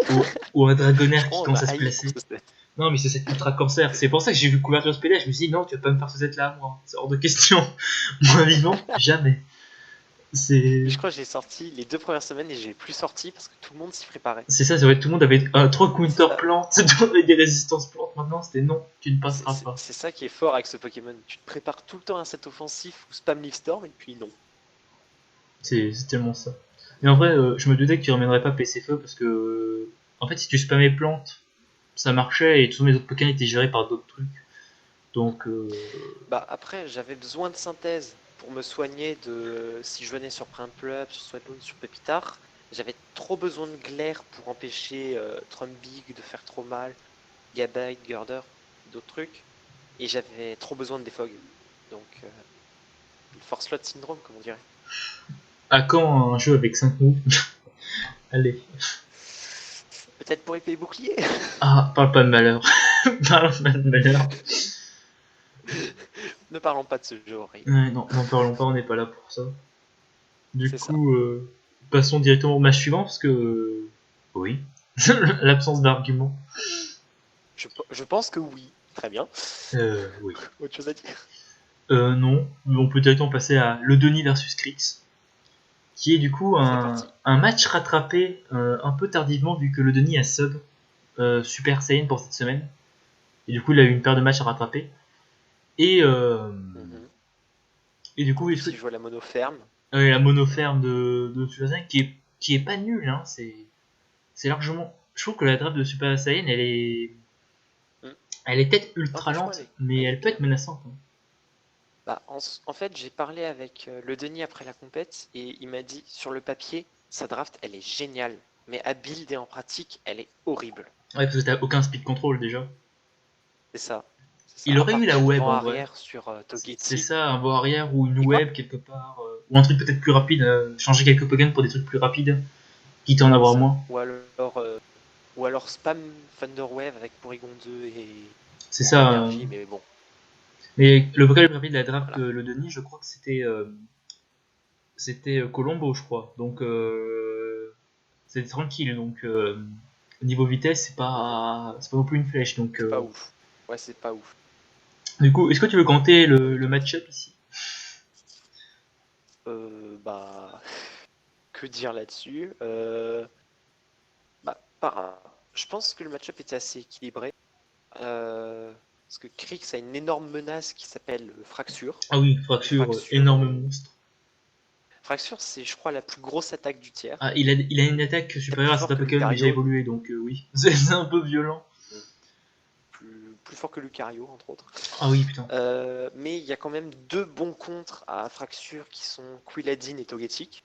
ou un Je Dragonaire qui crois qu'on m'a commence à se haï pour placer. ce set. Non, mais c'est cet ultra cancer. C'est pour ça que j'ai vu couverture SPD. Je me suis dit, non, tu vas pas me faire ce set là, moi. C'est hors de question. Moi, vivant, jamais. Mais C'est. je crois que j'ai sorti les 2 premières semaines et j'ai plus sorti parce que tout le monde s'y préparait. C'est ça, c'est vrai. Tout le monde avait 3 C'est counter ça. plantes, tout le monde avait des résistances plantes. Maintenant, c'était non, tu ne passeras pas. C'est ça qui est fort avec ce Pokémon. Tu te prépares tout le temps à un set offensif ou spam Leaf Storm et puis non. C'est tellement ça. Mais en vrai, je me doutais que tu ramènerais pas PC Feu parce que. En fait, si tu spammais plantes, ça marchait et tous mes autres Pokémon étaient gérés par d'autres trucs. Donc, Bah après, j'avais besoin de synthèse pour me soigner de si je venais sur Prinplup, sur Sweatloon, sur Pépitar. J'avais trop besoin de glaire pour empêcher Trumbig de faire trop mal, Gabite, Girder, d'autres trucs. Et j'avais trop besoin de défog. Donc, le Force Slot Syndrome, comme on dirait. À quand un jeu avec 5 moves? Allez. Peut-être pour épée et bouclier. Ah, parle pas de malheur. Parle pas de malheur. Ne parlons pas de ce jeu horrible. Ouais, non, n'en parlons pas, on n'est pas là pour ça. Du C'est ça. coup, passons directement au match suivant, parce que... oui. L'absence d'argument. Je pense que oui. Très bien. Oui. Autre chose à dire? Non, on peut directement passer à Le Denis versus Krix, qui est du coup C'est parti. un match rattrapé un peu tardivement, vu que Le Denis a sub Super Saiyan pour cette semaine. Et du coup, il a eu une paire de matchs à rattraper. Et, Mhm. et du En coup, plus, il joue à la mono ferme. la mono ferme de Super Saiyan, qui est pas nulle, hein, c'est largement. Je trouve que la draft de Super Saiyan, Mm. elle est peut-être Ah, ultra franchement, lente, mais elle est elle peut bien. être menaçante, hein. Bah, en fait, j'ai parlé avec le Denis après la compète et il m'a dit sur le papier, sa draft, elle est géniale. Mais à build et en pratique, elle est horrible. Ouais, parce que t'as aucun speed control déjà. C'est ça. C'est ça. Il À aurait eu part la du web vent en vrai. arrière sur C'est Togetti. ça, un bord arrière ou une Et quoi? web quelque part, ou un truc peut-être plus rapide, changer quelques Pokémon pour des trucs plus rapides, quitte à en C'est avoir ça. moins. Ou alors spam Thunder Wave avec Porygon 2 C'est et ça. énergie, mais bon, Mais le vocal le plus rapide de la draft voilà. de le Denis, je crois que c'était Colombo, je crois. Donc c'était tranquille. Donc niveau vitesse, Mhm. c'est pas non plus une flèche. Donc C'est pas ouf. Ouais, c'est pas ouf. du coup, est-ce que tu veux compter le match-up ici? Bah, que dire là-dessus? Bah, je pense que le match-up était assez équilibré. Parce que Krix a une énorme menace qui s'appelle Fracture. Ah oui, Et fracture, Fracture, énorme monstre. Fracture, c'est, je crois, la plus grosse attaque du tiers. Ah, il a une attaque Peut-être supérieure plus à fort certains que Pokémon déjà Lucario. évolués, donc oui, c'est un peu violent. Plus fort que Lucario, entre autres. Ah oui, putain. Mais il y a quand même deux bons contres à Fracture qui sont Quilladin et Togetic.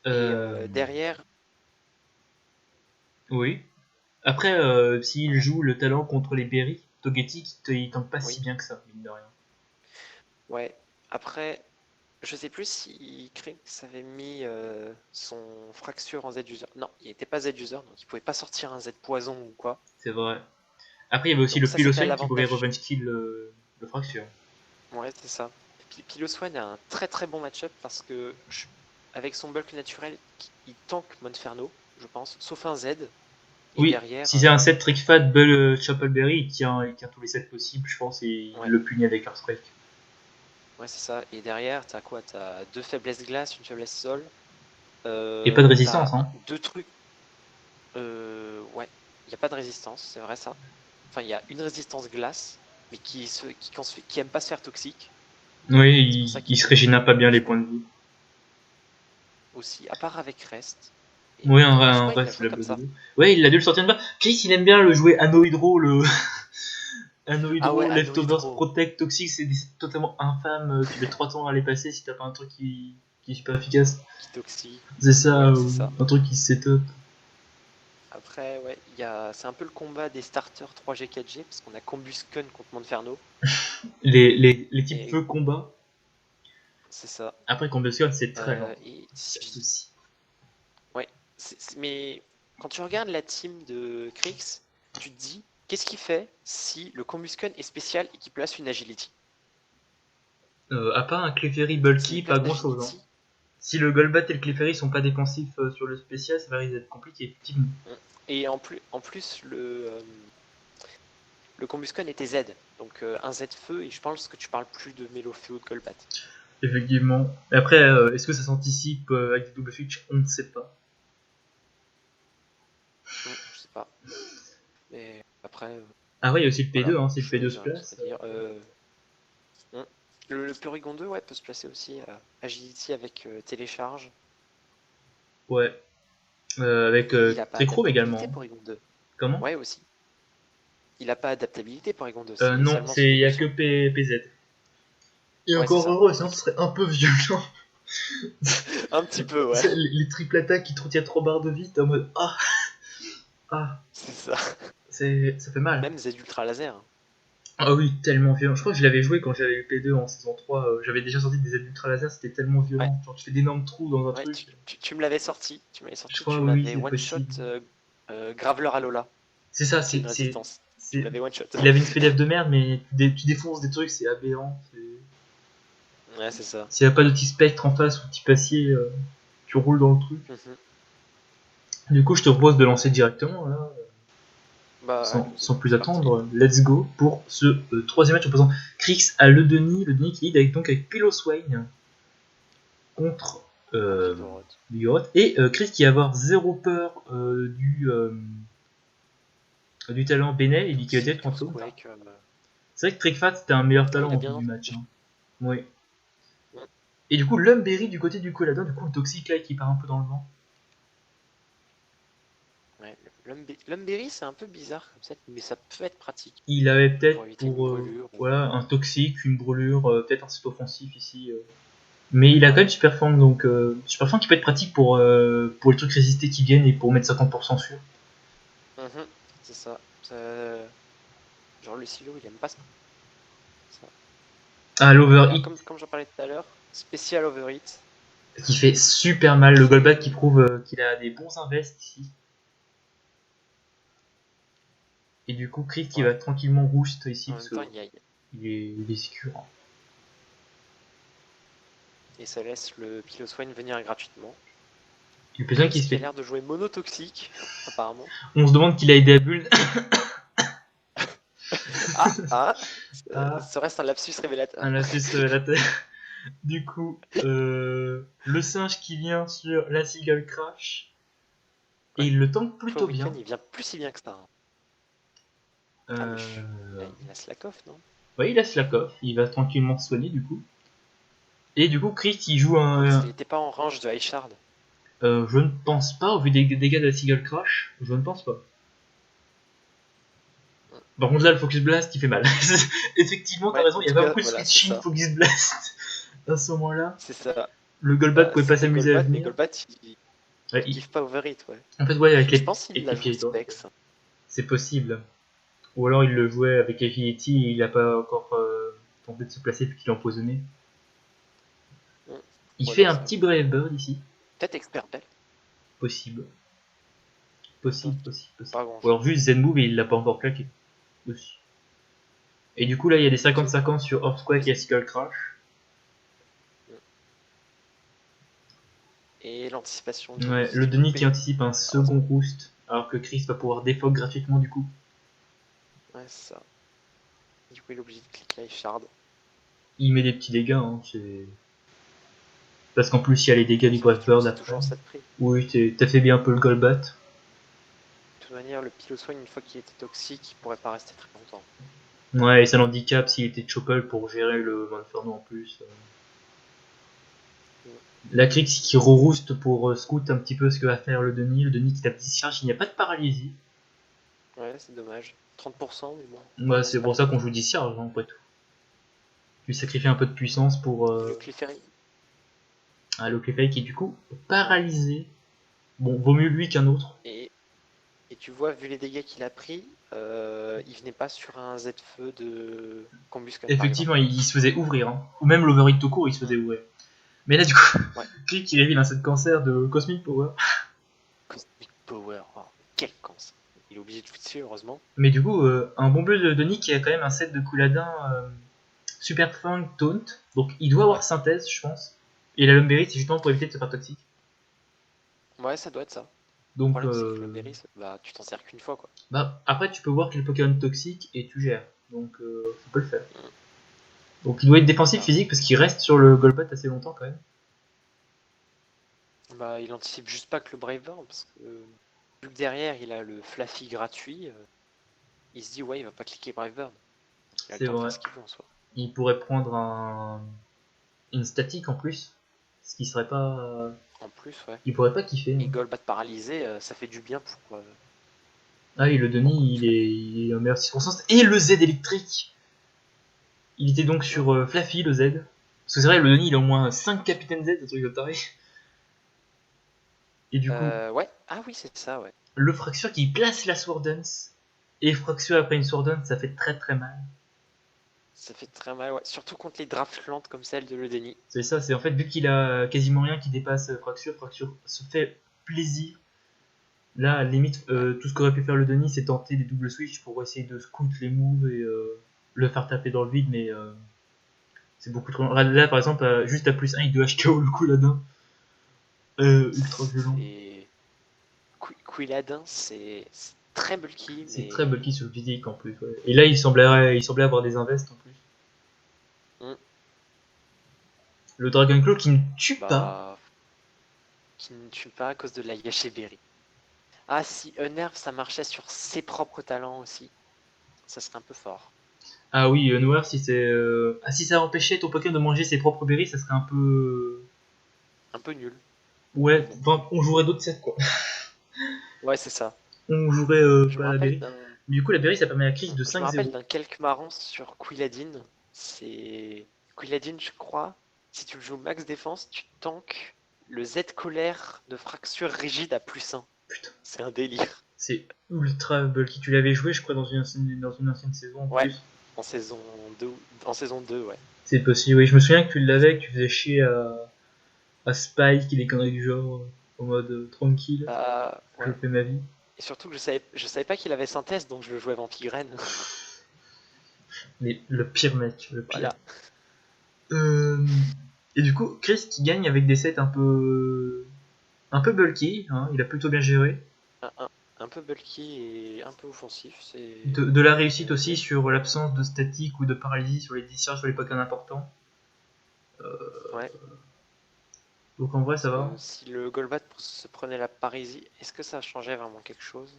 Et Euh, derrière, oui. Après, s'il voilà, joue le talent contre les Berry, Togetic, il tank pas si oui, bien que ça, mine de rien. ouais. Après, je sais plus si Krix avait mis son Fracture en Z-User. Non, il n'était pas Z-User, donc il pouvait pas sortir un Z Poison ou quoi. C'est vrai. Après, il y avait aussi Donc le ça, c'était à Piloswine qui pouvait l'avantage. revenge kill le fracture. Ouais, c'est ça. Et puis Piloswine a un très très bon match-up parce que avec son bulk naturel, il tank Monferno, je pense, sauf un Z. Et Oui, derrière, si c'est un set Trickfat, Bull, Chapelberry, il tient tous les sets possibles, je pense, et il ouais, le punit avec Earthquake. ouais, c'est ça. Et derrière, t'as quoi? T'as deux faiblesses glace, une faiblesse sol. Et pas de T'as résistance, hein. deux trucs. Ouais, il n'y a pas de résistance, c'est vrai ça. Enfin, il y a une résistance glace, mais qui aime pas se faire toxique. Oui, C'est pour ça il qu'il se est régénère pas bien les je points pense, de vie. aussi, à part avec Rest. Oui, Et un Piloswine l'a reste, joué la comme blood de ça. dos. Ouais, il a dû le sortir une fois. Chris, il aime bien le jouer Anno Hydro, Anno Ah ouais, Hydro, Anno Leftovers, Hydro. Protect, Toxic, c'est totalement infâme. Tu mets 3 temps à les passer si t'as pas un truc qui est super efficace. Qui toxie. C'est ça, Ouais, c'est ça. un truc qui se set up. Après, ouais, c'est un peu le combat des starters 3G, 4G, parce qu'on a Combusken contre Monferno. Les types Et feu combat. c'est ça. Après, Combustion, c'est très lent. Et Ça si aussi. ouais, mais quand tu regardes la team de Krix, tu te dis, qu'est-ce qu'il fait si le Combusken est spécial et qu'il place une agility? À part un Clefairy S'il bulky, pas place grand chose, hein. l'agility, Si le Golbat et le Clefairy sont pas défensifs sur le spécial, ça va risquer d'être compliqué, effectivement. et en plus le Combusken était Z, donc un Z feu, et je pense que tu parles plus de Melofeu ou de Golbat. Effectivement. Et après, est-ce que ça s'anticipe avec des double switch? On ne sait pas. Je sais pas. Mais après, Ah ouais, il y a aussi le voilà, P2, hein, si le P2 j'ai se rien d'autre à place. dire. Hmm. Le Porygon 2, ouais, peut se placer aussi. Agility avec télécharge. Ouais. Avec Et il a pas Trichrome adaptabilité, également. Porygon 2. Comment? Ouais, aussi. Il a pas adaptabilité, Porygon 2, c'est Non, seulement son il y a que évolution. PZ. Et Ouais, c'est encore ça. heureux, sinon ce Ok. serait un peu violent. Un petit peu, ouais. Les triple attaques qui te retiennent 3 barres de vie, t'es en mode ah, ah, C'est ça. ça fait mal. Même Z Ultra Laser. Ah oui, tellement violent. Je crois que je l'avais joué quand j'avais eu P2 en saison 3. J'avais déjà sorti des aides ultra laser, c'était tellement Ouais, violent. Genre, tu fais d'énormes trous dans un ouais, truc. tu me l'avais sorti. Je Tu crois, oui, m'avais c'est one shot possible. Graveler Alola. C'est ça, C'est une résistance. Tu c'est- m'avais one shot. Il avait une speed de merde, mais tu défonces des trucs, c'est aberrant. Ouais, c'est ça. S'il n'y a pas de petit spectre en face ou petit passier, tu roules dans le truc. Mhm. Du coup, je te propose de lancer directement, là, Bah, allons-y, sans plus c'est parti. attendre. Let's go pour ce troisième match opposant Krix à Le Denis. Le Denis qui lead avec Piloswine contre Vigoroth. Vigoroth. Et Chris qui va avoir zéro peur du talent Benel et dit qu'il va être en taunt. Quake, C'est vrai que Trickfat c'était un meilleur talent il a au bien vu du match. entendu. Hein. Oui. Ouais. Et du coup, Lumberry du côté du Coladin, du coup, le Toxic là qui part un peu dans le vent. Ouais, Lumberry, c'est un peu bizarre comme ça, mais ça peut être pratique Il avait pour peut-être éviter une brûlure. voilà, un Toxic, une brûlure, peut-être un site offensif ici. Mais il a quand même Super Fang, donc Super Fang qui peut être pratique pour les trucs résistés qui viennent et pour mettre 50% sûr. Mhm, c'est ça. Genre le silo, il aime pas ça. Ah, l'Overhit Comme j'en parlais tout à l'heure, spécial overhit. qui fait super mal. Le Golbat qui prouve qu'il a des bons invests ici. Et du coup, Crit qui Ouais. va tranquillement roost ici En parce même temps, il est secure. et ça laisse le Piloswine venir gratuitement. Il y a personne qui se Qui a fait. l'air de jouer monotoxique, apparemment. On se demande qu'il a aidé à Bull. Ah, Ah, ça reste un lapsus révélateur. un lapsus révélateur. Du coup, le singe qui vient sur la Seagull Crash. Et Ouais. il le tank plutôt Florican, bien. il vient plus si bien que ça. Hein. Ah, mais il a slack off, non? Ouais, il a slack off. Il va tranquillement se soigner du coup. Et du coup, Crit il joue Non, parce un. qu'il était pas en range de High Shard. Je ne pense pas, au vu des dégâts de la Seagull Crash, je ne pense pas. Par contre, là, le Focus Blast, il fait mal. Effectivement, t'as Ouais, raison, en il n'y a tout pas cas, beaucoup de voilà, c'est switching ça. Focus Blast à ce moment-là. C'est ça. Le Golbat Bah, pouvait pas c'était s'amuser à Golbat, mais venir. Golbat, Ouais, il kiffe pas overhit, ouais. en fait, ouais, avec Je pense qu'il l'a joué l'Epiator, Specs. c'est possible. Ou alors il le jouait avec Agility et il n'a pas encore tenté de se placer vu qu'il est empoisonné. Il Ou fait alors un ça. petit Brave Bird ici. Peut-être Expert Bell. Possible. Pas Ou grand chose. alors juste Zen Move et il l'a pas encore claqué. Aussi. Et du coup, là, il y a des 50-50 sur Earthquake et Skull Crash. Et l'anticipation Ouais, le du Denis qui loupé. anticipe un second boost, alors que Chris va pouvoir défog gratuitement du coup. Ouais, c'est ça. Du coup, il est obligé de cliquer High Shard. Il met des petits dégâts, hein, c'est. Parce qu'en plus, il y a les dégâts du Brave Bird C'est après. toujours ça de prix. Oui, t'as fait bien un peu le Golbat. De toute manière, le Piloswine, une fois qu'il était toxique, il pourrait pas rester très longtemps. Ouais, et ça l'handicap s'il était Chopple pour gérer le Inferno en plus. La Crix qui re-roost pour scout un petit peu ce que va faire le Denis. Le Denis qui tape discharge, il n'y a pas de paralysie. Ouais, c'est dommage. 30%, mais bon. Ouais, c'est pour ça qu'on joue discharge, hein, après tout. Tu sacrifies un peu de puissance pour Le Clefairy. le Clefairy qui est du coup paralysé. Bon, vaut mieux lui qu'un autre. Et tu vois, vu les dégâts qu'il a pris, il venait pas sur un Z-feu de Combuscon. Effectivement, il se faisait ouvrir. Hein. Ou même l'Overhit tout court, il se faisait ouvrir. Mais là, du coup, Ouais. Click qui révèle un set cancer de Cosmic Power. Cosmic Power. Oh, quel cancer. Il est obligé de switcher, heureusement. Mais du coup, un bon bleu de Denis qui a quand même un set de Couladin Super Fang Taunt. Donc il doit avoir synthèse, je pense. Et la Lumberry, c'est justement pour éviter de se faire toxique. Ouais, ça doit être ça. Le Donc, problème, c'est que le Berry, bah, tu t'en sers qu'une fois, quoi. bah, après, tu peux voir quel Pokémon toxique et tu gères. Donc, tu peux le faire. Donc, il doit être défensif physique parce qu'il reste sur le Golbat assez longtemps quand même. Bah, il anticipe juste pas que le Brave Bird, parce que vu que derrière, il a le Fluffy gratuit, il se dit, ouais, il va pas cliquer Brave Bird. Il a C'est le temps de vrai. faire ce qu'il veut en soi. Il pourrait prendre une statique en plus. Ce qui serait pas. En plus, ouais. Il pourrait pas kiffer. Et Hein. Golbat paralysé, ça fait du bien pour. Ah oui, le Denis, il est en meilleure circonstance. Et le Z électrique. Il était donc sur Flaffy, le Z. Parce que c'est vrai, le Denis, il a au moins 5 Capitaine Z, un truc de taré. Et du coup, Ouais. Ah oui, c'est ça, ouais. le Fracture qui place la Sword Dance. Et Fracture après une Sword Dance, ça fait très très mal. Ça fait très mal, ouais. Surtout contre les drafts lentes comme celle de Le Denis. C'est ça, c'est en fait, vu qu'il a quasiment rien qui dépasse Fracture, Fracture se fait plaisir. Là, à la limite, Ouais. tout ce qu'aurait pu faire le Denis, c'est tenter des double switch pour essayer de scout les moves et le faire taper dans le vide, mais c'est beaucoup trop long. Là, par exemple, juste à plus 1, il doit HKO le coup là-dedans. Ultra violent. C'est. Quilladin, c'est très bulky, C'est très mais. bulky sur le physique en plus. Ouais. Et là, il semblait avoir des invests en plus. Hmm, Le Dragon Claw qui ne tue pas. bah. Qui ne tue pas à cause de la Yacheberry. Ah, si Unnerve ça marchait sur ses propres talents aussi, ça serait un peu fort. Ah oui, Noir, si c'est. Ah, si ça empêchait ton Pokémon de manger ses propres berries, ça serait un peu. Un peu nul. Ouais, Bon. enfin, on jouerait d'autres sets quoi. Ouais, c'est ça. On jouerait Je me pas la rappelle berry. d'un. Mais du coup, la berry ça permet la crise de Je me rappelle 5-0. d'un quelque marrant sur Quilladin. C'est. Quilladin, je crois. Si tu le joues max défense, tu tankes le Z colère de fracture rigide à +1. Putain, C'est un délire. c'est ultra bulky. Tu l'avais joué, je crois, dans une ancienne saison en Ouais, plus. en saison 2, en saison 2, ouais. C'est possible, oui. Je me souviens que tu l'avais, que tu faisais chier à Spike et des conneries du genre, en mode tranquille, je Ouais. fais ma vie. Et surtout que je savais pas qu'il avait synthèse, donc je le jouais Vampigraine. Mais le pire mec, le pire. Voilà. Euh, et du coup, Chris qui gagne avec des sets un peu bulky, hein, il a plutôt bien géré. Un, un- un peu bulky et un peu offensif, De la réussite c'est aussi bien. sur l'absence de statique ou de paralysie sur les discharges sur les Pokémon importants. Ouais. Donc en vrai, ça Parce va. que si le Golbat se prenait la parisie, est-ce que ça changeait vraiment quelque chose?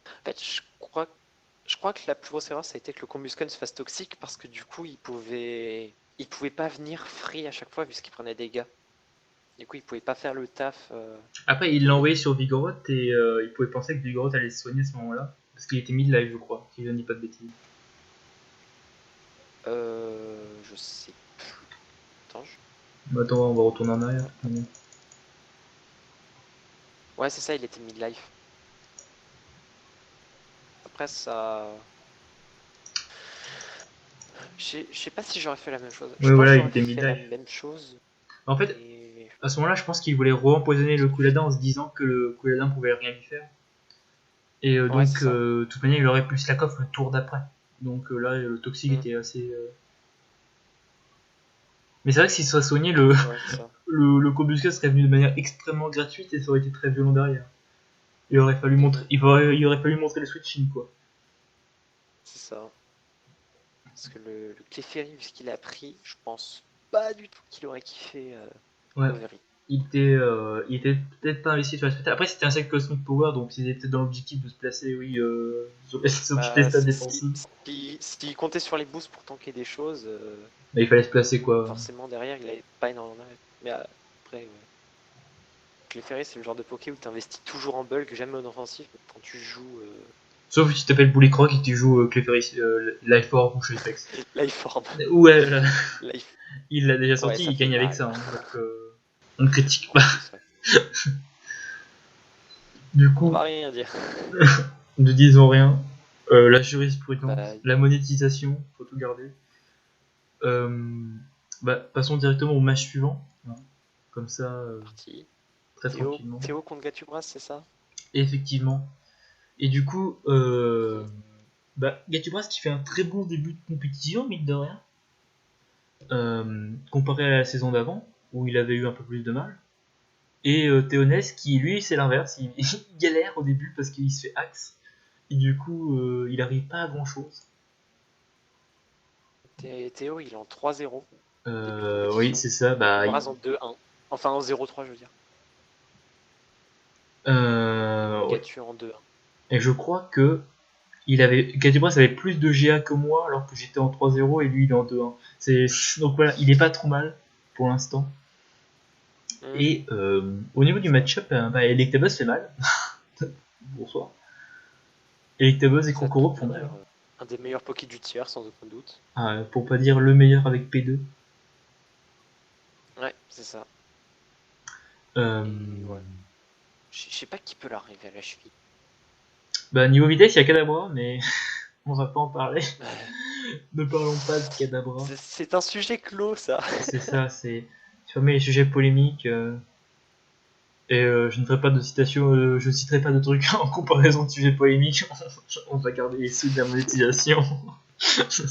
En fait, je crois que la plus grosse erreur, ça a été que le Combusken se fasse toxique parce que du coup, il pouvait pas venir free à chaque fois vu qu'il prenait des dégâts. Du coup, il pouvait pas faire le taf Après, il l'a qu'il envoyé sur Vigoroth et il pouvait penser que Vigoroth allait se soigner à ce moment-là. Parce qu'il était mid-live, je crois, si je ne dis pas de bêtises. je sais plus. Attends, Bah, attends, on va retourner en arrière. ouais, c'est ça, il était mid-life. Après, ça. Je sais pas si j'aurais fait la même chose. Ouais, Je pense que voilà, il j'aurais était fait la mid-life. même chose, En fait, mais à ce moment-là, je pense qu'il voulait re-empoisonner le Kouladin en se disant que le Kouladin pouvait rien lui faire. Et ouais, c'est donc, ça. de toute manière, il aurait pu Slakoff le tour d'après. Donc là, le toxique Mm. était assez. Mais c'est vrai que s'il se soit soigné, Ouais, c'est ça. le Kobuska serait venu de manière extrêmement gratuite et ça aurait été très violent derrière. Mhm. Il aurait fallu montrer le switching quoi. C'est ça. Parce que le Clefairy, vu ce qu'il a pris, je pense pas du tout qu'il aurait kiffé Ouais. Overy. Il était peut-être pas investi sur la suite. Après, c'était un set Cosmic Power, donc il était peut-être dans l'objectif de se placer, oui, sur toutes les Bah, stats défensives. s'il comptait sur les boosts pour tanker des choses, Mais il fallait se placer quoi. forcément derrière, il avait pas énormément d'arrêt. Mais après, ouais. Clefairy, c'est le genre de Poké où tu investis toujours en bulk, jamais en offensif, mais quand tu joues Sauf si tu t'appelles Bully Croc et que tu joues Clefairy Life Orb ou Shellflex. Life Orb. Ouais, Life. il l'a déjà Ouais, sorti, ça il fait gagne avec mal. ça. Hein, donc on ne critique En pas. plus, ouais. Du On coup, va rien dire. ne disons rien. La jurisprudence, Bah, la monétisation, faut tout garder. Euh, passons directement au match suivant. Hein, comme ça, parti. très Théo, tranquillement. Théo contre Gatubras, c'est ça? Effectivement. Et du coup, Gatubras qui fait un très bon début de compétition, mine de rien, comparé à la saison d'avant, où il avait eu un peu plus de mal. Et Théonès qui, lui, c'est l'inverse, il galère au début parce qu'il se fait axe, et du coup, il arrive pas à grand chose. Théo, il est en 3-0, début de Oui, compétition. c'est ça, Gatubras en 2-1. Enfin, en 0-3, je veux dire. ouais. Gatu en 2-1. Et je crois que Gatubras avait plus de GA que moi alors que j'étais en 3-0 et lui il est en 2-1. Donc voilà, il est pas trop mal pour l'instant. Hmm, Et au niveau du ça va. match-up, Electabuzz fait mal. Bonsoir. Electabuzz et Ça Krokoro peut font mal. devenir un des meilleurs Poké du tiers, sans aucun doute. Pour pas dire le meilleur avec P2. C'est ça. Euh, Ouais. Je sais pas qui peut leur arriver à la cheville. Bah, niveau vitesse, il y a Kadabra, mais on va pas en parler. Ne parlons pas de Kadabra. C'est un sujet clos, ça. C'est ça, c'est fermer les sujets polémiques. Et je ne ferai pas de citation, je citerai pas de trucs en comparaison de sujets polémiques. On va garder les sous de la monétisation. C'est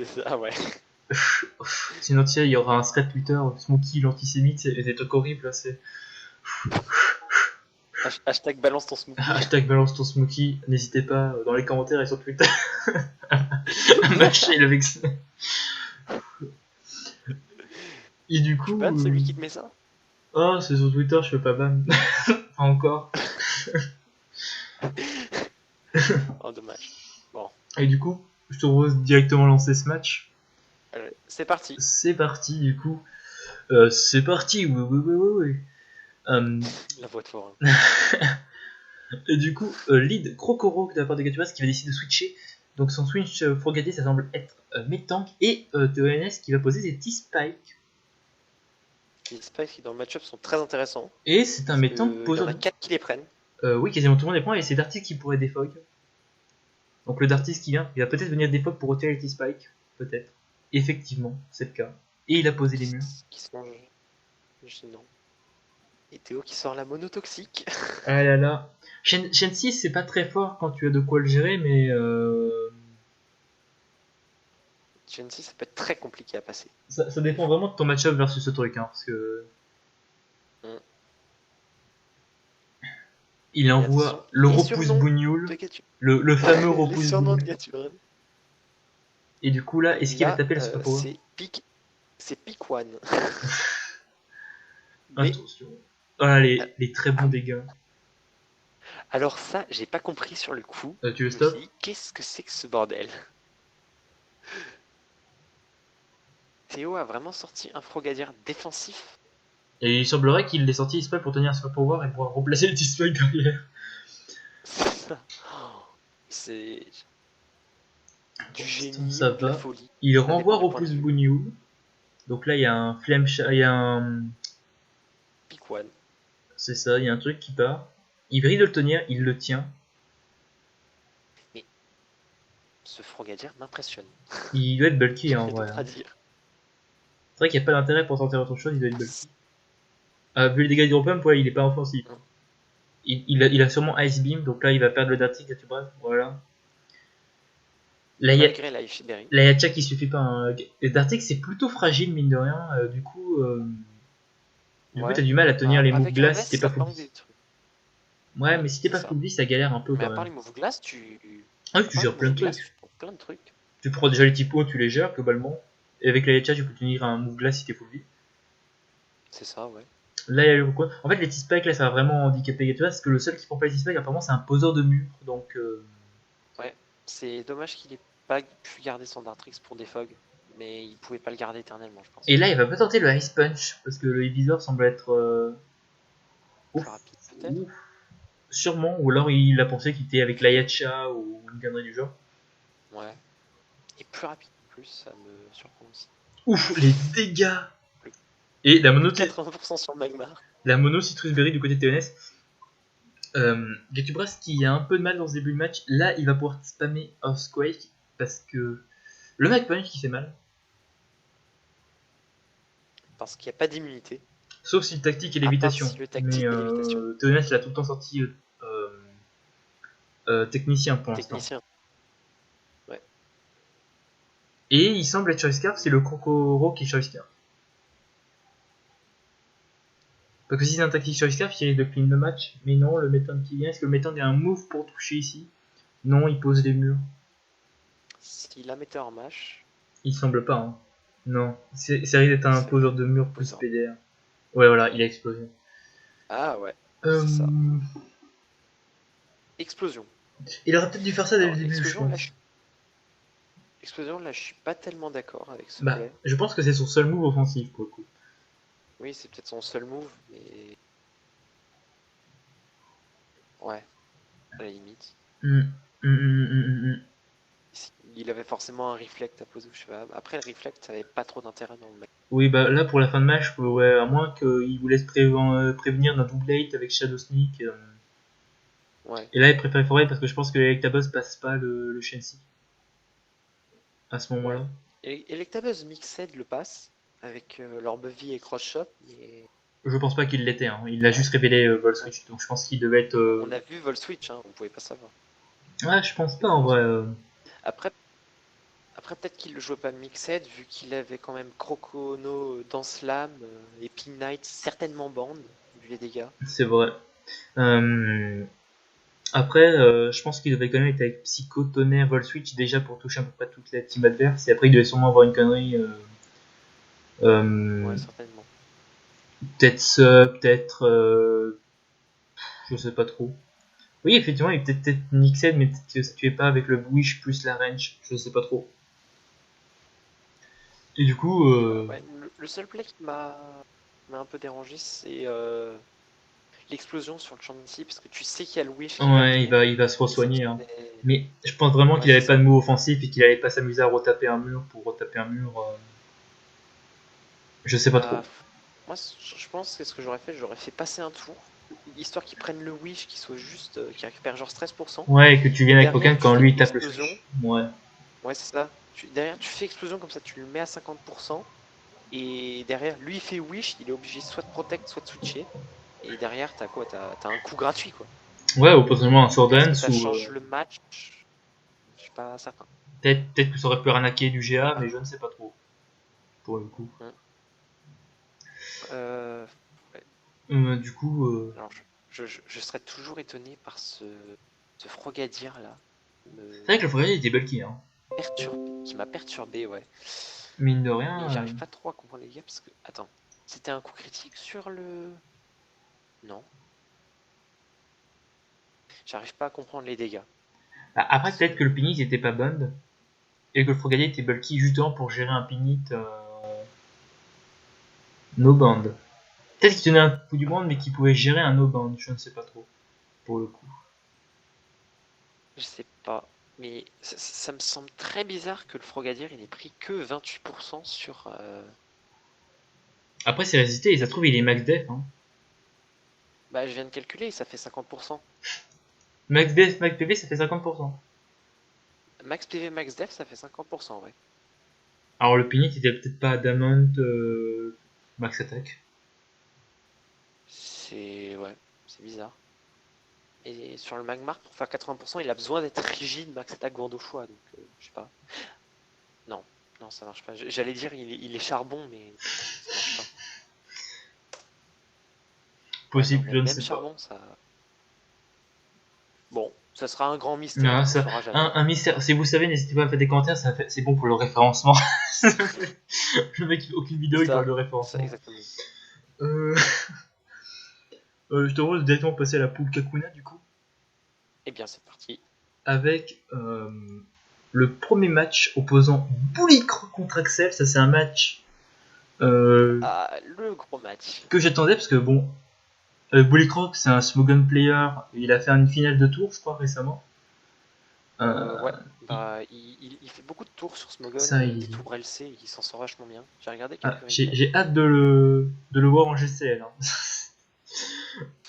ça, ouais. Sinon, tiens, il y aura un thread Twitter, Smokey l'antisémite, c'est des trucs horribles là. C'est Hashtag balance ton smoothie. hashtag balance ton Smokey. N'hésitez pas dans les commentaires et sur Twitter à mâcher le vexé. Et du Tu coup, bannes celui qui te met ça? oh, c'est sur Twitter, je peux pas ban. Pas encore. Oh, dommage. Bon, Et du coup, je te propose directement lancer ce match. c'est parti. C'est parti, du coup. C'est parti, oui, oui, oui, oui, oui. La voix de forain. Et du coup, lead Crocoro de la part de Gatubas qui va décider de switcher. Donc son switch Frogaté, ça semble être Metank et TONS qui va poser ses T-Spike. Les spikes qui dans le match-up sont très intéressants. Et c'est un Metank Il y en poseur. a 4 qui les prennent. Oui, quasiment tout le monde les prend et c'est Dartis qui pourrait défog. Donc le Dartis qui vient, il va peut-être venir défog pour retirer les T-Spike. Peut-être. Effectivement, c'est le cas. Et il a posé les murs. Qui sont gênants. Et Théo qui sort la monotoxique. Ah là là. Shen 6, c'est pas très fort quand tu as de quoi le gérer, mais Gen 6, ça peut être très compliqué à passer. ça dépend vraiment de ton match-up versus ce truc. Hein, parce que il envoie le repousse bougnoul, le fameux repousse bougnoul. Et du coup là, est-ce qu'il va taper la super power? C'est pick one. Attention. Voilà les très bons dégâts. Alors ça, j'ai pas compris sur le coup. Tu veux stop? Qu'est-ce que c'est que ce bordel? Théo a vraiment sorti un Frogadier défensif. Et il semblerait qu'il l'ait sorti exprès pour tenir un super pouvoir et pouvoir remplacer le T-Spike derrière. C'est du génie, ça de la va. folie. Il renvoie repousse bougnoul. Donc là il y a un flemme, il y a un pick one. C'est ça, il y a un truc qui part. Il brille de le tenir, il le tient. Mais ce Frogadier m'impressionne. Il doit être bulky en vrai. C'est vrai qu'il n'y a pas d'intérêt pour tenter autre chose, il doit être bulky. Vu les dégâts du pump, ouais, il est pas offensif. Il a sûrement Ice Beam, donc là il va perdre le Dartic, tu bref, voilà. Là il y a Tchak qui suffit pas. Hein. Le Dartic c'est plutôt fragile mine de rien, du coup t'as du mal à tenir les moves glace si t'es pas full vie. Ouais, mais si t'es pas full vie, ça galère un peu mais quand même. Mais à part les moves glace, tu gères plein de trucs. Tu prends déjà les typos, tu les gères globalement. Et avec la Tchak, tu peux tenir un move glace si t'es full vie. C'est ça, ouais. Là, il y a le coin. En fait, les T-Spike, là, ça va vraiment handicaper Gatubas parce que le seul qui prend pas les T-Spike, apparemment, c'est un poseur de mur. Donc. Ouais, c'est dommage qu'il ait pas pu garder son Dartrix pour des fogs, mais il pouvait pas le garder éternellement, je pense. Et là, il va pas tenter le Ice Punch parce que le Visor semble être. Plus rapide, peut-être. Sûrement, ou alors il a pensé qu'il était avec la Yacha ou une connerie du genre. Ouais. Et plus rapide en plus, ça me surprend aussi. Ouf, les dégâts! Et la mono. 80% sur Magmar. La mono Citrus Berry du côté de TNS. Gatubras qui a un peu de mal dans ce début de match, là il va pouvoir spammer Earthquake parce que le Mag Punch qui fait mal. Parce qu'il n'y a pas d'immunité. Sauf si le tactique et lévitation. Si le tactique mais TNS l'a tout le temps sorti technicien pour l'instant. Ouais. Et il semble être Choice Scarf, c'est le Crocoro qui est Choice Scarf. Parce que si c'est un tactique Choice Scarf, il risque de clean le match. Mais non, le Metan qui vient, est-ce que le Metan a un move pour toucher ici? Non, il pose les murs. S'il la mettait en match. Il semble pas, hein. Non, c'est risque d'être un poseur de mur plus PDR. Ouais, voilà, il a explosé. Ah ouais. Ça. Explosion. Il aurait peut-être dû faire ça dès le début, je pense. Explosion, là, je suis pas tellement d'accord avec ce play. Je pense que c'est son seul move offensif pour le coup. Oui, c'est peut-être son seul move, mais. Ouais, à la limite. Il avait forcément un reflect à poser, je sais pas. Après, le reflect, ça avait pas trop d'intérêt dans le match. Oui, bah là pour la fin de match, ouais, à moins qu'il vous laisse prévenir d'un double hate avec Shadow Sneak. Ouais. Et là, il préfère Forêt parce que je pense que Electabuzz passe pas le Shensi à ce Ouais. moment-là. Et Electabuzz Mixed le passe avec l'Orbevie et Cross Shop, mais Je pense pas qu'il l'était, hein. Il a juste révélé Vol Switch, donc je pense qu'il devait être. on a vu Vol Switch, hein, vous pouvez pas savoir. Ouais, je pense pas en vrai. Après, peut-être qu'il le jouait pas Mixed, vu qu'il avait quand même Crocono dans Slam et Pink Knight certainement band, vu les dégâts. C'est vrai. Après, je pense qu'il devait quand même être avec Psycho, Tonnerre, Vol Switch déjà pour toucher à peu près toute la team adverse. Et après, il devait sûrement avoir une connerie. Ouais, certainement. Peut-être Sub, peut-être. Je sais pas trop. Oui, effectivement, il était peut-être Nixed, mais peut-être que ça tuait pas avec le Wish plus la range. Je sais pas trop. Et du coup. Ouais, le seul play qui m'a un peu dérangé, c'est l'explosion sur le champ d'ici, parce que tu sais qu'il y a le Wish qui va Ouais, venir. il va se Et ça te re-soigner. Hein. fait- Mais je pense vraiment Ouais, qu'il avait c'est pas de ça. move offensif et qu'il allait pas s'amuser à retaper un mur pour retaper un mur. Je sais pas Bah, trop. moi, je pense que ce que j'aurais fait passer un tour, histoire qu'ils prennent le Wish, qu'il soit juste, qu'il récupère genre 13%. Ouais, que tu Et viennes avec Pokémon derrière, tu quand fais lui il tape le explosion. switch. Ouais. Ouais, c'est ça. Derrière, tu fais explosion comme ça, tu le mets à 50%. Et derrière, lui, il fait Wish, il est obligé soit de protect, soit de switcher. Et derrière, t'as quoi? T'as un coup gratuit, quoi. Ouais, ou potentiellement un Sword Mais est-ce que Dance ça ou. change le match? Je suis pas certain. Peut-être que ça aurait pu arnaquer du GA, Ah, mais je ne sais pas trop. Pour le coup. hmm. Euh, ouais. Du coup. Alors, je serais toujours étonné par ce Frogadier là. C'est vrai que Me le Frogadier était bulky, hein. qui m'a perturbé, ouais. Mine de Mais rien. j'arrive pas trop à comprendre les gars parce que. Attends. C'était un coup critique sur le. Non. J'arrive pas à comprendre les dégâts. Bah, après, Parce peut-être que que. le Pinit était pas bond. Et que le Frogadier était bulky justement pour gérer un Pinit no band. Peut-être qu'il tenait un coup du band, mais qu'il pouvait gérer un no band. Je ne sais pas trop. Pour le coup. Je sais pas. Mais ça me semble très bizarre que le Frogadier il ait pris que 28% sur. Après, c'est résisté et ça se trouve, il est max def. Hein. Bah, je viens de calculer, ça fait 50%. Max def, max PV, ça fait 50%. Max PV, max def, ça fait 50%, ouais. Alors, le Pinit était peut-être pas Adamant max attack. C'est. Ouais, c'est bizarre. Et sur le Magmar, pour faire 80%, il a besoin d'être rigide, max attack Gourde au choix, donc je sais pas. Non, non, ça marche pas. J'allais dire il est charbon, mais ça marche pas. Ouais, non, Possible, je ne même sais pas. charbon, ça. Bon, ça sera un grand mystère, Non, on le ça, saura jamais. un mystère. Si vous savez, n'hésitez pas à faire des commentaires, c'est bon pour le référencement. Le mec, il fait aucune vidéo, il parle de Ça, référencement. exactement. Euh, je te propose directement passer à la poule Kakuna, du coup. Eh bien, c'est parti. Avec le premier match opposant Bullycroc contre Axel. Ça, c'est un match Ah, le gros match. que j'attendais parce que, bon, Bullycroc, c'est un Smogon player. Il a fait une finale de tour, je crois, récemment. Ouais, Il- bah, il fait beaucoup de tours sur Smogon, ça, des tours LC, il s'en sort vachement bien. J'ai regardé quelques ah, replays. j'ai hâte de le voir en GCL. Hein.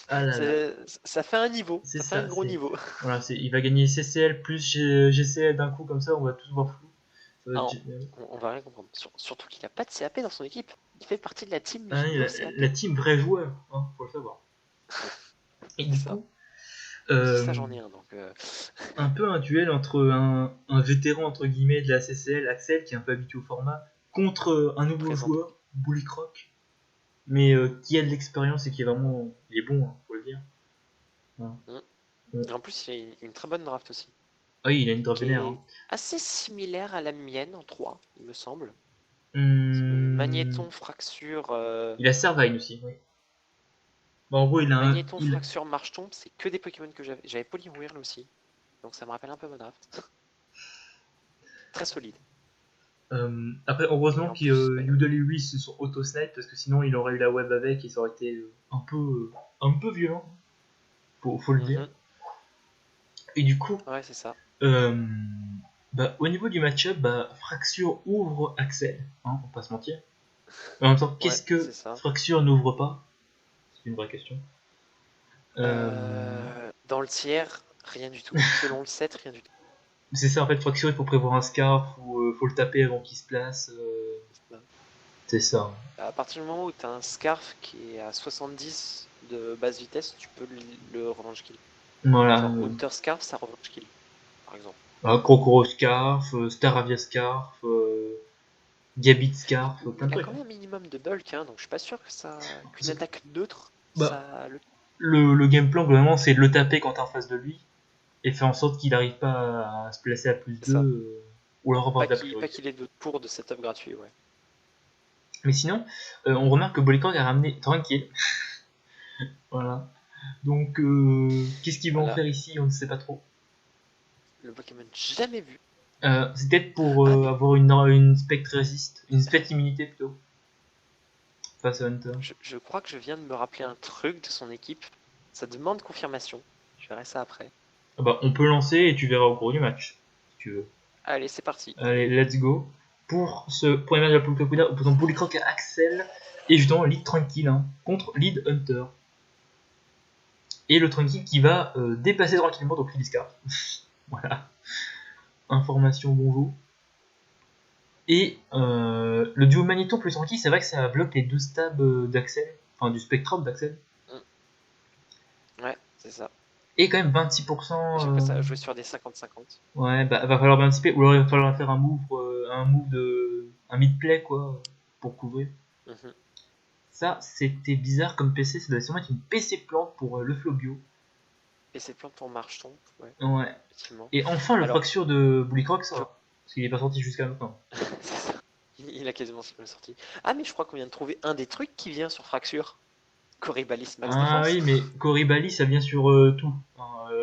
Ah là Ça, là. ça fait un niveau, C'est ça fait un ça, gros niveau. voilà, il va gagner CCL plus GCL d'un coup comme ça, on va tous voir flou. Ça va Ah, être génial. on va rien comprendre. Surtout qu'il a pas de CAP dans son équipe. Il fait partie de la team Ah, no CAP. la team vrai joueur, hein, faut le savoir. Et C'est du ça. coup, Si euh, ça, j'en ai un, donc. un peu un duel entre un vétéran entre guillemets de la CCL, Axel, qui est un peu habitué au format, contre un nouveau Présente. joueur, Bully Croc, mais qui a de l'expérience et qui est vraiment, il est bon, hein, faut le dire. Voilà. Mm. Bon. Et en plus, il a une très bonne draft aussi. Ah oui, il a une drop Qui vénère. est Hein. assez similaire à la mienne en 3, il me semble. Parce que Hum, Magnéton, Fracture. il a Servine aussi, oui. Bon, en gros, il a un, Magnéton, Fracture, Marche-Tombe, c'est que des Pokémon que j'avais. J'avais Poliwhirl aussi. Donc ça me rappelle un peu ma draft. Très solide. Après, Et heureusement en que plus, ouais. Udall et lui se sont auto-snipe parce que sinon il aurait eu la web avec et ça aurait été un peu violent, faut le dire. Mhm. Et du coup, Ouais, c'est ça. euh, Bah, au niveau du match-up, bah, Fraxure ouvre Axel, hein, on va pas se mentir. Mais en même temps, Ouais, qu'est-ce que c'est ça. Fraxure n'ouvre pas? C'est une vraie question. Euh, Dans le tiers, rien du tout. Selon le set, rien du tout. c'est ça, en fait, Fraxure, il faut prévoir un scarf ou faut le taper avant qu'il se place. C'est ça. C'est ça. À partir du moment où tu as un scarf qui est à 70 de basse vitesse, tu peux le revenge kill. Voilà. Genre Hunter Scarf, ça revenge kill, par exemple. Krokoro Scarf, Staravia Scarf, Gabit Scarf, Il plein de a trucs. quand même un minimum de bulk, hein, donc je suis pas sûr que qu'une C'est- attaque neutre, Bah, ça le. le game plan, globalement, c'est de le taper quand t'es en face de lui et faire en sorte qu'il n'arrive pas à se placer à plus C'est 2 ça. ou alors avoir de la Pas priorité. qu'il ait de pour de setup gratuit, ouais. Mais sinon, on remarque que Bollycorp a ramené tranquille. Voilà. Donc, qu'est-ce qu'il va en Voilà. faire ici? On ne sait pas trop. Le Pokémon jamais vu. C'est peut-être pour Ah, mais avoir une spectre résiste, une spectre immunité plutôt, face à Hunter. je crois que je viens de me rappeler un truc de son équipe. Ça demande confirmation. Je verrai ça après. Ah bah, on peut lancer et tu verras au cours du match, si tu veux. Allez, c'est parti. Allez, let's go. Pour ce premier match de la Pokémon, opposant Bullycroc à Axel, et justement Lead Tranquille hein, contre Lead Hunter. Et le Tranquille qui va dépasser tranquillement donc Lidiscar. Voilà. Information bonjour. Et le duo Magnéton plus Tranquille, c'est vrai que ça bloque les deux stabs d'Axel, enfin du Spectrum d'Axel. Ouais, c'est ça. Et quand même Déjà que 26%. ça va jouer sur des 50-50. Ouais, bah va falloir anticiper, ou alors il va falloir faire un move de. Un mid-play quoi, pour couvrir. Mhm. Ça, c'était bizarre comme PC, ça doit sûrement être une PC plante pour le Flobio. Et ces plantes en marche tombe, ouais, Ouais. effectivement. Et enfin le Alors, fracture de Bullycroc, ça je... va. Parce qu'il est pas sorti jusqu'à maintenant. c'est ça. Il a quasiment sorti. Ah, mais je crois qu'on vient de trouver un des trucs qui vient sur Fracture. Corribalis Max Ah Défense. oui, mais Coribali, ça vient sur tout.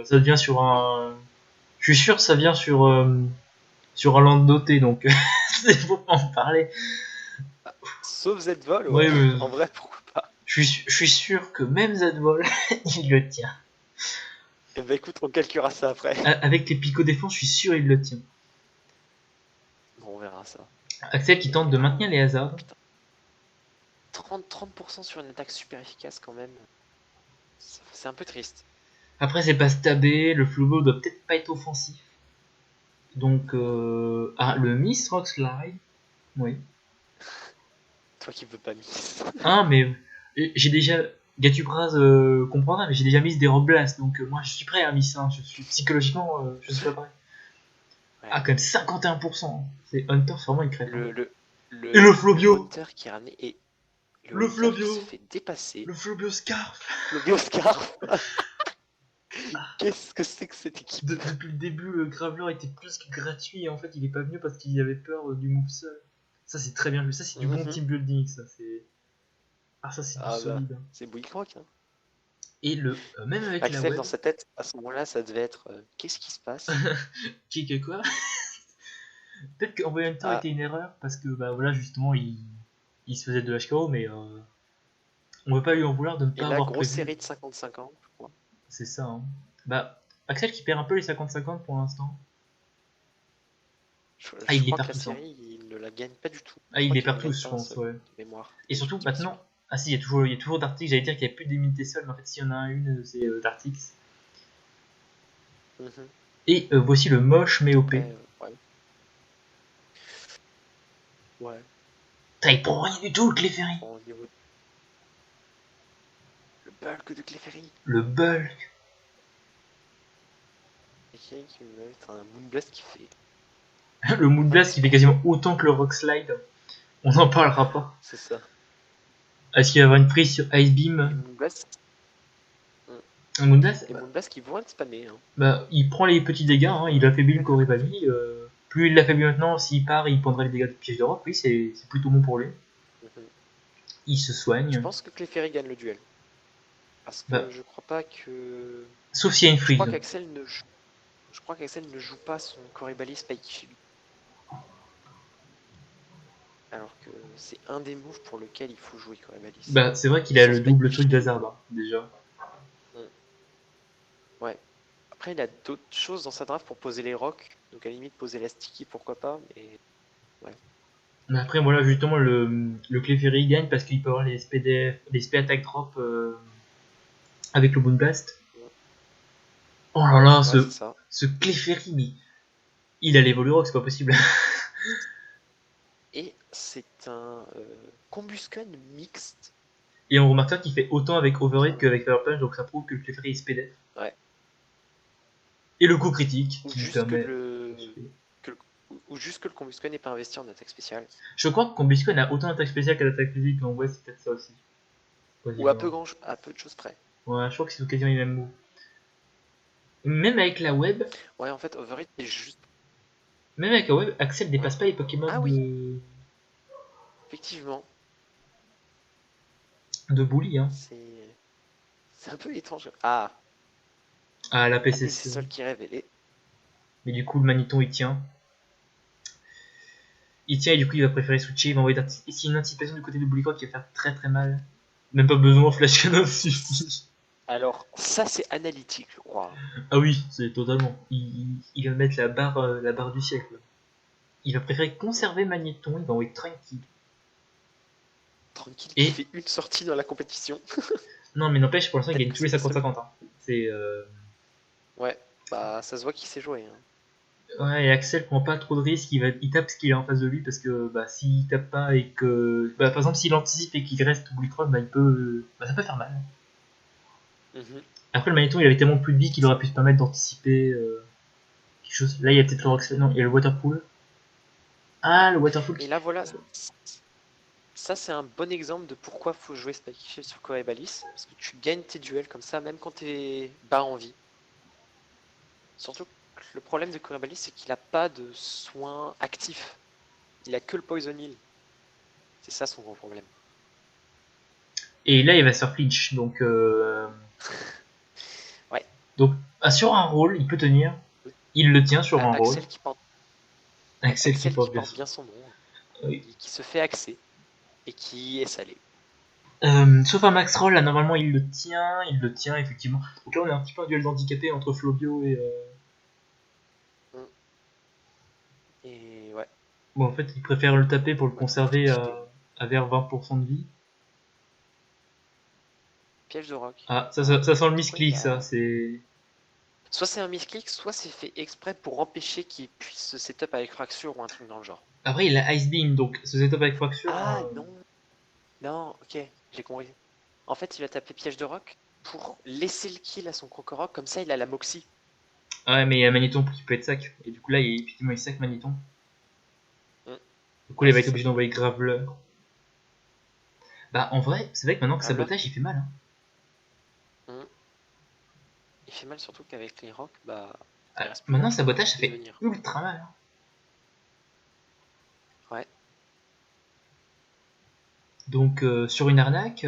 Ça vient sur Oui. un. Je suis sûr que ça vient sur un land doté, donc faut pas en parler. Sauf Z-Vol, Ouais, ouais. mais En vrai, pourquoi pas. je suis sûr que même Zadvol, il le tient. Eh ben écoute, on calculera ça après. Avec les picots défense, je suis sûr il le tient. Bon, on verra ça. Axel qui tente de Ah, maintenir les hasards. putain. 30% sur une attaque super efficace quand même. C'est un peu triste. Après, c'est pas stabé, le Flubbo doit peut-être pas être offensif. Donc, ah, le Miss Rock Slide. Oui. Toi qui veux pas miss. Ah, mais j'ai déjà. Gatupraz comprendra, mais j'ai déjà mis des Rock Blast, donc moi je suis prêt à miss. Hein, je suis psychologiquement, je suis pas prêt. Ouais. Ah, quand même 51%. C'est Hunter, c'est vraiment une crêpe. Hein. Le, le, Et le le Flobio. Hunter qui est ramené et le Le Hunter qui se Flobio. fait dépasser. Le Flobio Scarf. Le Bioscar. Qu'est-ce que c'est que cette équipe? Depuis le début, Graveler était plus que gratuit et en fait il est pas venu parce qu'il avait peur du move seul. Ça c'est très bien joué, ça c'est du bon Mhm. team building, ça c'est. Ah, ça c'est du Ah bah, solide. Hein. c'est Bouillicroc. Hein. Et même avec la Axel, web, dans sa tête, à ce moment-là, ça devait être qu'est-ce qui se passe? qui est quoi peut-être qu'envoyer Hunter Ah, était une erreur parce que bah voilà justement il se faisait de HKO mais on veut pas lui en vouloir de ne et pas là, avoir grosse prévu. série de 50-50, je crois. C'est ça. Hein. Bah Axel qui perd un peu les 50-50 pour l'instant. Ah Je il les crois que perd la tous. Hein. série, il ne la gagne pas du tout. Ah Je il crois les qu'il en perd gagne tous je pas un pense seul, ouais. de mémoire. Et Je surtout suis pas sûr. maintenant, ah si il y a toujours Dartix, j'allais dire qu'il n'y a plus d'immunité seule mais en fait s'il y en a une c'est Dartix. Mhm. Et voici le moche mais OP. Après, ouais. Ouais. Putain, il prend rien du tout le Clefairy. Bon, au niveau le bulk de Clefairy. Le bulk. Clefairy qui me met un Moonblast qui fait Le Moonblast qui fait 26%. quasiment autant que le Rock Slide. On n'en parlera pas. C'est ça. Est-ce qu'il va y avoir une prise sur Ice Et Beam Moonblast, Un Moonblast les Moonblast qui vont être spammés. Hein. bah, il prend les petits dégâts, hein, il affaiblit le Corivali. Plus il l'affaiblit maintenant, s'il part, il prendra les dégâts de piège de rock. Oui, c'est plutôt bon pour lui. Mhm. Il se Je soigne. pense que Clefairy gagne le duel. Parce Bah, que je crois pas que. sauf s'il y a une Je crois freeze. qu'Axel ne joue. Je crois qu'Axel ne joue pas son Corybali Spike Shield. Alors que c'est un des moves pour lequel il faut jouer Corybali. Bah, c'est vrai qu'il a Sans le Spike double truc Shield. d'Hazard, déjà. Mm. Ouais. Après, il a d'autres choses dans sa draft pour poser les rocks. Donc à la limite, poser la sticky, pourquoi pas. Mais Mais après, voilà, justement, le Clefairy il gagne parce qu'il peut avoir les SPDF, les SP Attack Drop avec le Boon Blast. Oh là là, ouais, c'est ça. ce Clefairy, mais il a l'évolu rock, c'est pas possible. Et c'est un Combusken mixte. Et on remarquera qu'il fait autant avec Overheat qu'avec Fire Punch, donc ça prouve que le Clefairy est SPDF. Ouais. Et le coup critique Ou qui lui juste que permet. le, ou juste que le Combusken n'est pas investi en attaque spéciale. Je crois que Combusken a autant d'attaque spéciale qu'à l'attaque physique, donc ouais, c'est peut-être ça aussi. Ou à peu de choses près. Ouais, je crois que c'est quasiment les mêmes mots. Même avec la web, Ouais, en fait, Overheat est juste. Axel dépasse pas les Pokémon Ah oui, effectivement. de Bully, hein. C'est un peu étrange. Ah, Ah, la APC PCC. Sol qui est révélé. Mais du coup, le Maniton il tient. Il tient et du coup, il va préférer switcher. Il va envoyer ici une anticipation du côté de Bully qui va faire très très mal. Même pas besoin, Flash Cannon suffit. Alors, ça c'est analytique, je crois. Ah oui, c'est totalement. Il va mettre la barre du siècle. Il va préférer conserver Magnéton, il va envoyer tranquille. Tranquille, Et qui fait une sortie dans la compétition. non, mais n'empêche, pour l'instant, il Peut-être gagne que tous les c'est la seule. 50-50. Hein. C'est. Ouais, bah ça se voit qu'il sait jouer. Hein. Ouais, et Axel prend pas trop de risques, il tape ce qu'il a en face de lui parce que bah, s'il tape pas et que. Bah, par exemple, s'il anticipe et qu'il reste Bullycross, bah, il peut. Bah, ça peut faire mal. Mhm. Après, le Magnéton, il avait tellement plus de vie qu'il aurait pu se permettre d'anticiper quelque chose. Là, il y a peut-être le Roxanne. Non, il y a le Waterpool. Ah, le Waterpool Et qui. là voilà, ça c'est un bon exemple de pourquoi faut jouer Spike Shield sur Coebalis. Parce que tu gagnes tes duels comme ça, même quand t'es bas en vie. Surtout que le problème de Coebalis, c'est qu'il a pas de soins actifs. Il a que le Poison Heal. C'est ça son gros problème. Et là, il va se faire flinch. Donc, Ouais. donc sur un rôle, il peut tenir. Il le tient sur un rôle. Axel qui porte, ouais, Axel qui Axel qui porte bien porte ça. bien son nom, Oui. qui se fait axer et qui est salé. Sauf un max roll, là normalement il le tient effectivement. Donc là on a un petit peu un duel d'handicapé entre Flobio et. Et ouais. Bon en fait il préfère le taper pour le Ouais, conserver à vers 20% de vie. piège de rock. Ah ça sent le Pourquoi il misclick ça, a... c'est. Soit c'est un misclick, soit c'est fait exprès pour empêcher qu'il puisse se setup avec fracture ou un truc dans le genre. Après il a Ice Beam donc ce setup avec fracture. Ah non, non, ok, j'ai compris. En fait, il va taper piège de rock pour laisser le kill à son Crocorock, comme ça il a la Moxie. Ouais mais il y a Magnéton qui peut être sac. Et du coup là effectivement il sac Magnéton. Du coup Ouais, il va c'est être ça obligé qui est d'envoyer bien. Graveleur. Bah en vrai c'est vrai que maintenant que Graveler sabotage il fait mal. Hein. il fait mal surtout qu'avec les rocks, bah, il Ah, reste plus maintenant grand chose pour sabotage ça faire fait venir. ultra mal. Hein. Ouais. Donc sur une arnaque,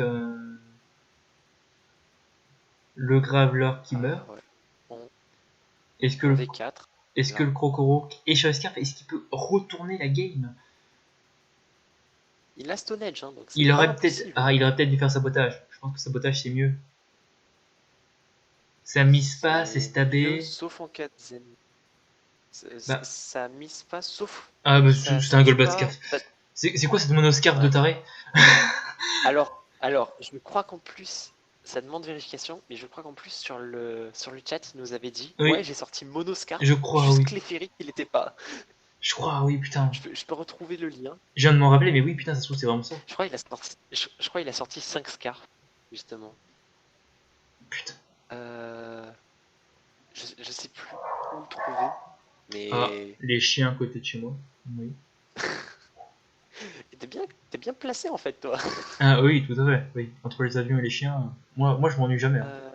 le Graveleur qui meurt. Ouais. Bon, Est-ce que en le V4, Est-ce que là. le Crocoro et Scarf, est-ce qu'il peut retourner la game? Il a Stone Edge, hein, donc c'est Il pas aurait peut-être impossible. dû faire sabotage. Je pense que sabotage c'est mieux. Ça mise pas, c'est C'est mieux, stabé. sauf en cas de zen. Bah, Ça mise pas, sauf. ah bah Ça c'est un tue Golbat pas. Scarf. C'est quoi cette monoscarf de Ouais. taré? Alors, je crois qu'en plus, ça demande vérification, mais je crois qu'en plus sur le chat, il nous avait dit, ouais, Oui, j'ai sorti Monoscarf, je crois, juste oui. Clefairy, il était pas. Je crois, oui, putain. Je peux retrouver le lien. Je viens de m'en rappeler, mais oui, putain, ça se trouve, c'est vraiment ça. Je crois qu'il a sorti, je crois il a sorti 5 Scarf, justement. Putain. Euh, je sais plus où le trouver, Ah, mais les chiens à côté de chez moi. Oui. t'es bien placé en fait, toi. Ah oui, tout à fait. Oui. Entre les avions et les chiens, moi je m'ennuie jamais. Hein. Euh,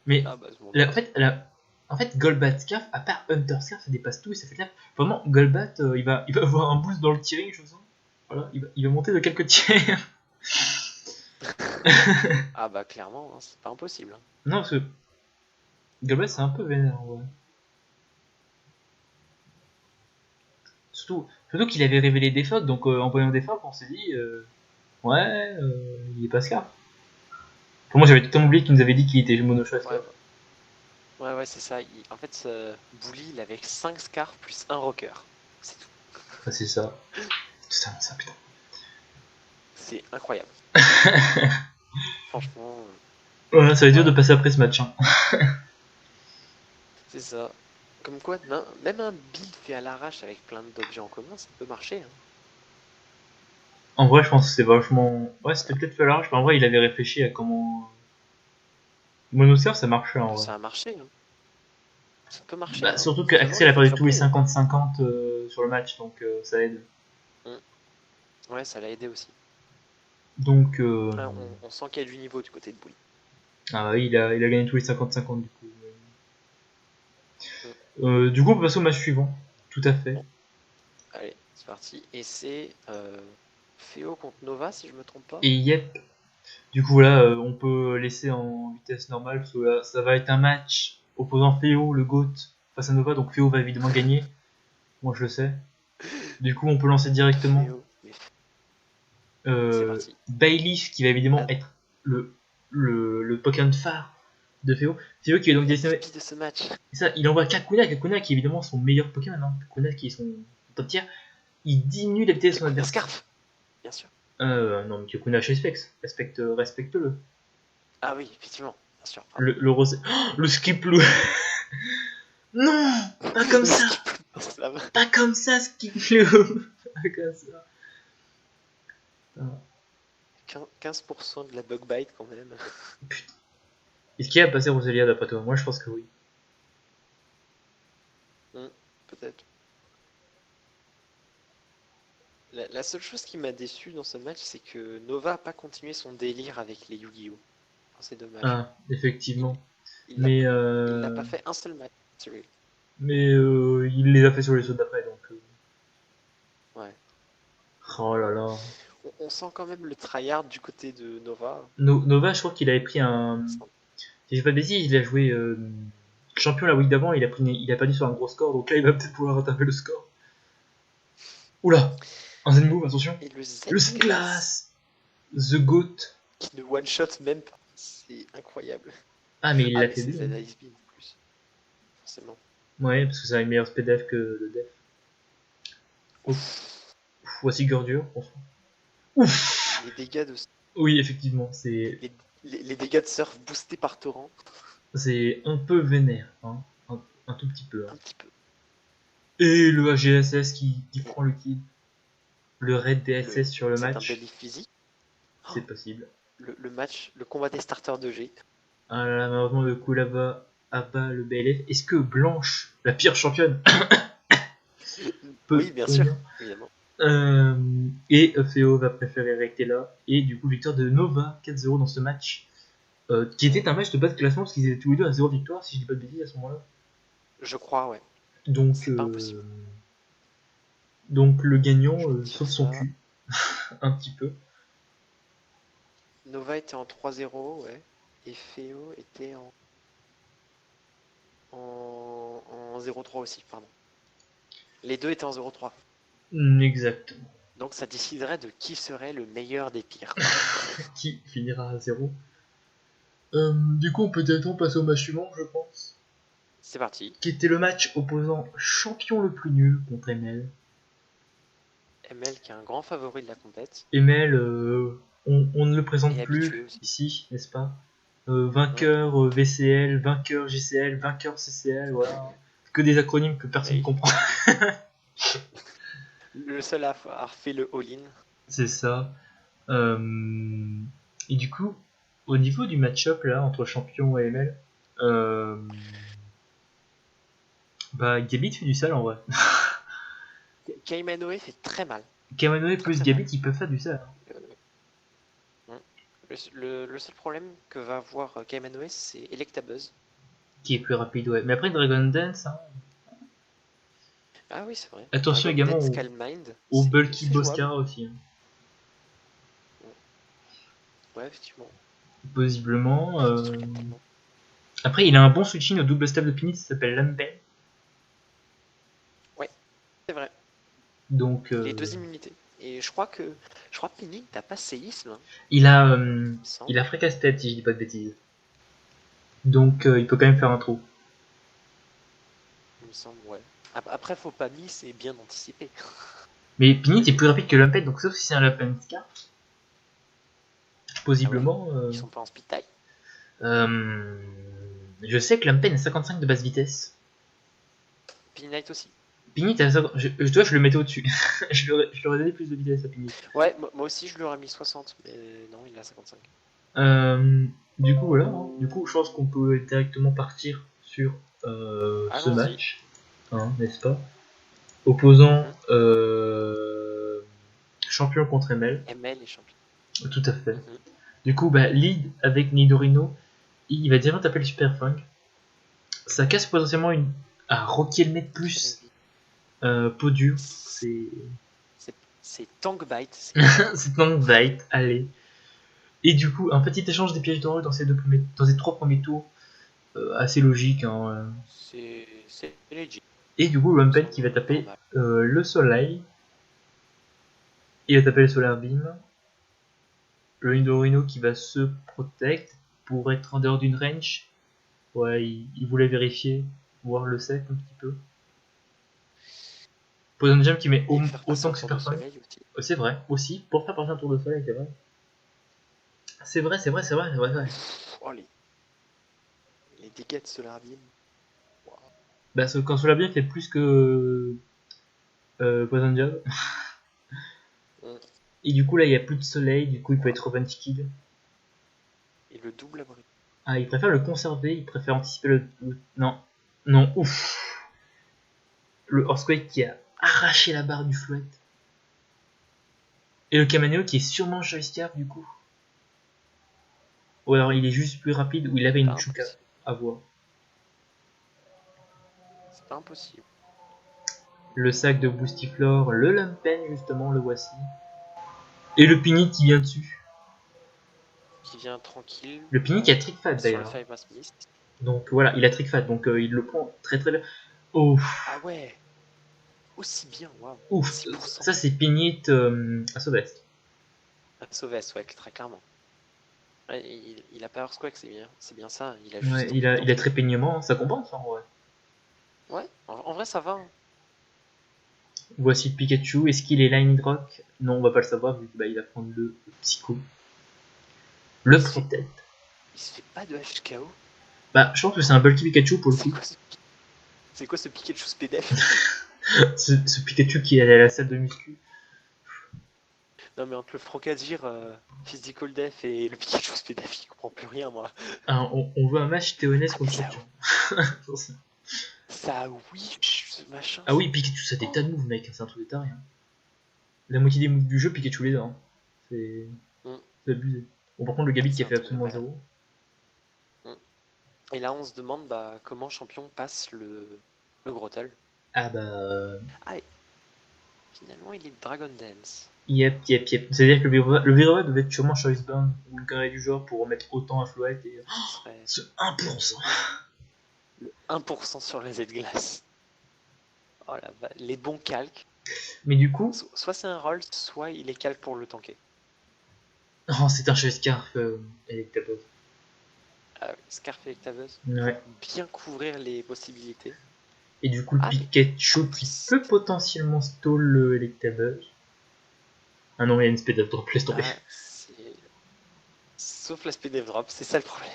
Mais Ah bah, je m'en la- en doute. fait, la- en fait, Golbat Scarf, à part Hunter Scarf, ça dépasse tout et ça fait clair. Vraiment, Golbat, il va avoir un boost dans le tiring, je sens. Voilà, il va monter de quelques tiers. Ah bah, clairement, hein, c'est pas impossible. Hein. Non, parce que Golbat, c'est un peu vénère, ouais. Surtout qu'il avait révélé des phoques, donc en voyant des phoques, on s'est dit, ouais, il est pas Scarf. Pour moi, j'avais totalement oublié qu'il nous avait dit qu'il était mono chasse. Ouais, ouais, c'est ça. En fait, Bully, il avait 5 scars plus un rocker. C'est tout. Ah, c'est ça. C'est ça, putain. C'est incroyable. Franchement, Ouais, ça va être dur de voilà. passer après ce match. Hein. C'est ça. Comme quoi, même un build fait à l'arrache avec plein d'objets en commun, ça peut marcher. Hein. En vrai, je pense que c'est vachement. Ouais, c'était peut-être fait à l'arrache, mais en vrai, il avait réfléchi à comment. Monoserve, ça marchait en vrai. Ça a marché. Hein. Ça peut marcher. Bah, Hein. surtout Faut savoir, qu'Axel il a faut être perdu tous les surpris. Hein. 50-50 sur le match, donc ça aide. Ouais, ça l'a aidé aussi. Donc. Hein, on sent qu'il y a du niveau du côté de Bully. Ah oui, il a gagné tous les 50-50 du coup. Mm. Du coup, on peut passer au match suivant. Tout à fait. Bon. Allez, c'est parti. Et c'est Féo contre Nova, si je me trompe pas. Et yep. Du coup, là, on peut laisser en vitesse normale, parce que là, ça va être un match opposant Féo, le GOAT, face à Nova, donc Féo va évidemment gagner. Moi, je le sais. Du coup, on peut lancer directement Féo. C'est parti. Bailiff, qui va évidemment Ah, être le Pokémon phare de Féo. Féo qui est donc la destiné. MVP de ce match. Et ça, il envoie Kakuna, Kakuna qui est évidemment son meilleur Pokémon, hein. Kakuna qui est son top tier. Il diminue la vitesse de son Kakuna adversaire. Scarf, bien sûr. Non, mais Kakuna chez Specs, respecte-le. Ah oui, effectivement, bien sûr. Le rosé. Oh, le Skiploom. Non, pas comme ça. Pas comme ça, Skiploom. Pas comme ça. 15% de la bug bite quand même. Putain. Est-ce qu'il a passé Roselia d'après toi? Moi, je pense que oui. Peut-être. La seule chose qui m'a déçu dans ce match, c'est que Nova n'a pas continué son délire avec les Yu-Gi-Oh! Enfin, c'est dommage. Ah, effectivement. Il Mais n'a pas fait un seul match. il les a fait sur les sauts d'après, donc. Ouais. Oh là là. On sent quand même le tryhard du côté de Nova. Nova, je crois qu'il avait pris un. Si j'ai pas de bêtises, il a joué champion la week d'avant, il a perdu sur un gros score, donc là il va peut-être pouvoir rattraper le score. Oula, un Zen Move, attention. Et le Le Z-Glace, The Goat. qui ne one-shot même pas. C'est incroyable. Ah, mais il l'a Mais fait c'est bien. Z-Ice Beam en plus. Forcément. Ouais, parce que ça a une meilleure SPDF que le def. Ouf. Voici Gordure, franchement. Ouf. Les dégâts de Oui, effectivement, c'est les dégâts de surf boostés par torrent. un peu vénère, hein. Un tout petit peu. Hein. Un petit peu. Et le AGSS qui prend le kill. Le raid DSS sur le C'est un match. belly physique. C'est possible. Le match, le combat des starters de G. Ah là là, malheureusement, le coup là-bas abat le BLF. Est-ce que Blanche, la pire championne, peut Oui, bien sûr, tenir évidemment. Et Féo va préférer rester là. Et du coup, victoire de Nova 4-0 dans ce match. Qui était un match de bas de classement parce qu'ils étaient tous les deux à 0 victoire, si je dis pas de bêtises à ce moment-là. Je crois, ouais. Donc, C'est pas impossible. donc le gagnant Je vais te dire sauve son ça. cul. Un petit peu. Nova était en 3-0, ouais. Et Féo était en 0-3 aussi, pardon. Les deux étaient en 0-3. Exactement. Donc ça déciderait de qui serait le meilleur des pires. Qui finira à 0. Du coup, on peut directement passer au match suivant, je pense. C'est parti. Qui était le match opposant champion le plus nul contre ML. ML qui est un grand favori de la compète. ML, on ne le présente Et plus habitué aussi. ici, n'est-ce pas? Vainqueur VCL, vainqueur GCL, vainqueur CCL, voilà. Que des acronymes que personne ne Oui. comprend. Le seul à avoir fait le all-in. C'est ça. Et du coup, au niveau du match-up là entre champion et ML, bah Gabit fait du sale en vrai. Kaimanoe fait très mal. Kamanoe plus très Gabit, mal. ils peuvent faire du sale. Le seul problème que va avoir Kaimanoe, c'est Electabuzz. Qui est plus rapide, ouais. Mais après Dragon Dance, hein. Ah oui, c'est vrai. Attention Dragon également Dance, Calm Mind, au Bulky c'est jouable. Boscara aussi. Hein. Ouais, effectivement. Possiblement. Après, il a un bon switching au double step de Pinit, ça s'appelle Lambert. Ouais, c'est vrai. Donc. Les deux immunités. Et Et je crois que Pinning t'as pas séisme, hein, Il a, il me semble. il a fracasse-tête, si je dis pas de bêtises. Donc il peut quand même faire un trou. Il me semble, ouais. Après, faut pas miss et bien anticiper. Mais Pinit est plus rapide que Lumpet, donc sauf si c'est un Lumpet Scar, Ah ouais, possiblement. ils sont pas en speed tie. Euh, je sais que Lumpet a 55 de basse vitesse. Pinnight aussi. Pinit a 50... je le mettais au-dessus. je lui aurais donné plus de vitesse à Pinit. Ouais, moi aussi je lui aurais mis 60, mais non, il a 55. Du coup, voilà. Hein. Du coup, je pense qu'on peut directement partir sur ce Allons-y. match, hein, n'est-ce pas? Opposant Mhm. champion contre ML. ML est champion. Tout à fait. Mhm. Du coup, bah, lead avec Nidorino, il va directement taper le Super Fang. Ça casse potentiellement une. Ah, Rocky Helmet plus peau dure. C'est. C'est Tank Bite. C'est Tank Bite, allez. Et du coup, un petit échange des pièges d'or dans ces trois premiers tours. Assez logique. Hein. C'est legit. Et du coup, Rumpet qui va taper le Soleil. Il va taper le Solar Beam. Le Nidorino qui va se protect pour être en dehors d'une range. Ouais, il voulait vérifier, voir le sec un petit peu. Poison Jam qui met Et faire passer autant un que tour de Super Fang. soleil aussi. C'est vrai, aussi, pour faire passer un tour de soleil, c'est vrai. C'est vrai, c'est vrai, c'est vrai, c'est vrai, c'est vrai. Oh, les dégâts de Solar Beam. Wow. Bah, quand Solar Beam fait plus que Poison Jam. Mm. Et du coup, là, il n'y a plus de soleil, du coup, il peut être Revenge Kid. Et le double abri. Ah, il préfère le conserver, il préfère anticiper Non, non, ouf. Le Horsequake qui a arraché la barre du flouet. Et le Camaneo qui est sûrement Choice du coup. Ou alors il est juste plus rapide, ou il avait une Chuka à voir. C'est pas impossible. Le sac de Boostiflore, le Lampen justement, le voici. Et le Pinny qui vient dessus. Qui vient tranquille. Le Pinny qui a Trickfat Sur le d'ailleurs. Five Mass Mist. Donc voilà, il a Trickfat, donc il le prend très très bien. Ouf, Ah ouais. Aussi bien, waouh. ouf. 6%. Ça c'est Pinny à Sauvest. Un Sauvès, ouais, très clairement. Ouais, il a pas Earthquake, c'est bien ça. Il a Ouais, juste il envie de a tanker. très peignement, ça compense en vrai. Ouais, en vrai ça va. Hein. Voici le Pikachu, est-ce qu'il est Line Rock? Non, on va pas le savoir vu qu'il va prendre le Psycho. Le Protect. Il se fait pas de HKO. Bah, je pense que c'est un Bulky Pikachu pour le coup. C'est quoi ce Pikachu SPDF? ce Pikachu qui est allé à la salle de muscu. Non mais entre le Frogadier Physical Def et le Pikachu SPDF, il comprend plus rien moi. Ah, on veut un match Théonès Ah, contre ça, Champion. ça oui, ce machin. Ah oui, Pikachu, ça a des tas de moves, mec, c'est un truc de taré. Hein. La moitié des moves du jeu, Pikachu les a. Hein. C'est abusé. Bon, par contre, le Gabi qui a fait absolument zéro. Et là, on se demande bah, comment Champion passe le Grottle. Ah bah. Ah, finalement, il est Dragon Dance. Yep. C'est-à-dire que le Virova devait être sûrement Choice Band ou une connerie du genre pour remettre autant à Floette et. Oh, ce 1%. Le 1% sur les Z-Glace. Oh là, les bons calques. Mais du coup. Soit c'est un roll, soit il est calque pour le tanker. Oh, c'est un Choice Scarf Electabuzz. Ah, Scarf Electabuzz. Ouais. Bien couvrir les possibilités. Et du coup, le Pikachu qui peut potentiellement stall le Electabuzz. Ah non, il y a une speed up drop, laisse tomber. Sauf l'aspect des drops, c'est ça le problème.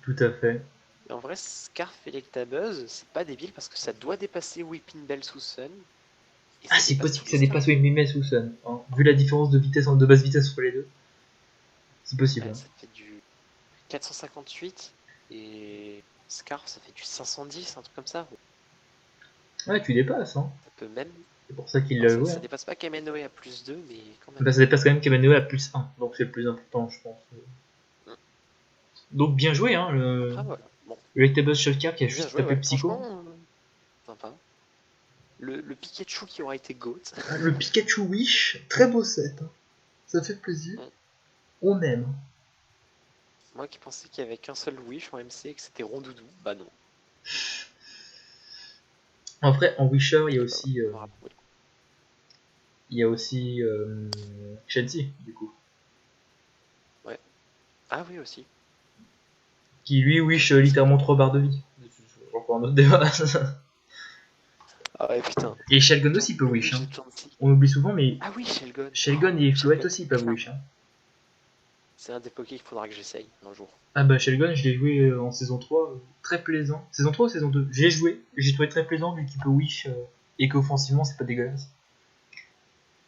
Tout à fait. Mais en vrai, Scarf Electabuzz, c'est pas débile parce que ça doit dépasser Weeping Bell sous Sun. Ah, c'est possible que ça dépasse Weeping Bell sous Sun. Hein. Vu la différence de vitesse, de basse vitesse entre les deux. C'est possible. Ouais, hein. ça fait du 458 et Scarf, ça fait du 510, un truc comme ça. Ouais, tu dépasses. Hein. Ça peut même. C'est pour ça qu'il l'a joué. Ça dépasse pas Kamenoe à plus 2, mais quand même. Bah, ça dépasse quand même Kamanoe à plus 1. Donc c'est le plus important, je pense. Donc bien joué, hein. Après, voilà. Bon. Le Electabuzz Shellcar qui a juste tapé ouais. Psycho. Sympa. Le Pikachu qui aura été GOAT. Le Pikachu Wish, très beau set. Hein. Ça fait plaisir. On aime. Moi qui pensais qu'il y avait qu'un seul Wish en MC et que c'était Rondoudou, bah non. En vrai, en Wisher, il y a aussi il y a aussi Chelsea, du coup. Ah oui, aussi. Qui lui wish littéralement 3 barres de vie. Encore un autre débat. Ah ouais, putain. Et Shelgon aussi peut Le wish. wish Hein. de Chansey. On oublie souvent, mais Ah oui, Shelgon. Shelgon et Floette Shelgon, aussi peuvent clairement. wish. Hein. C'est un des pokés qu'il faudra que j'essaye un jour. Ah bah Shelgon, je l'ai joué en saison 3, très plaisant. Saison 3 ou saison 2 j'ai joué, j'ai trouvé très plaisant vu qu'il peut wish et qu'offensivement c'est pas dégueulasse.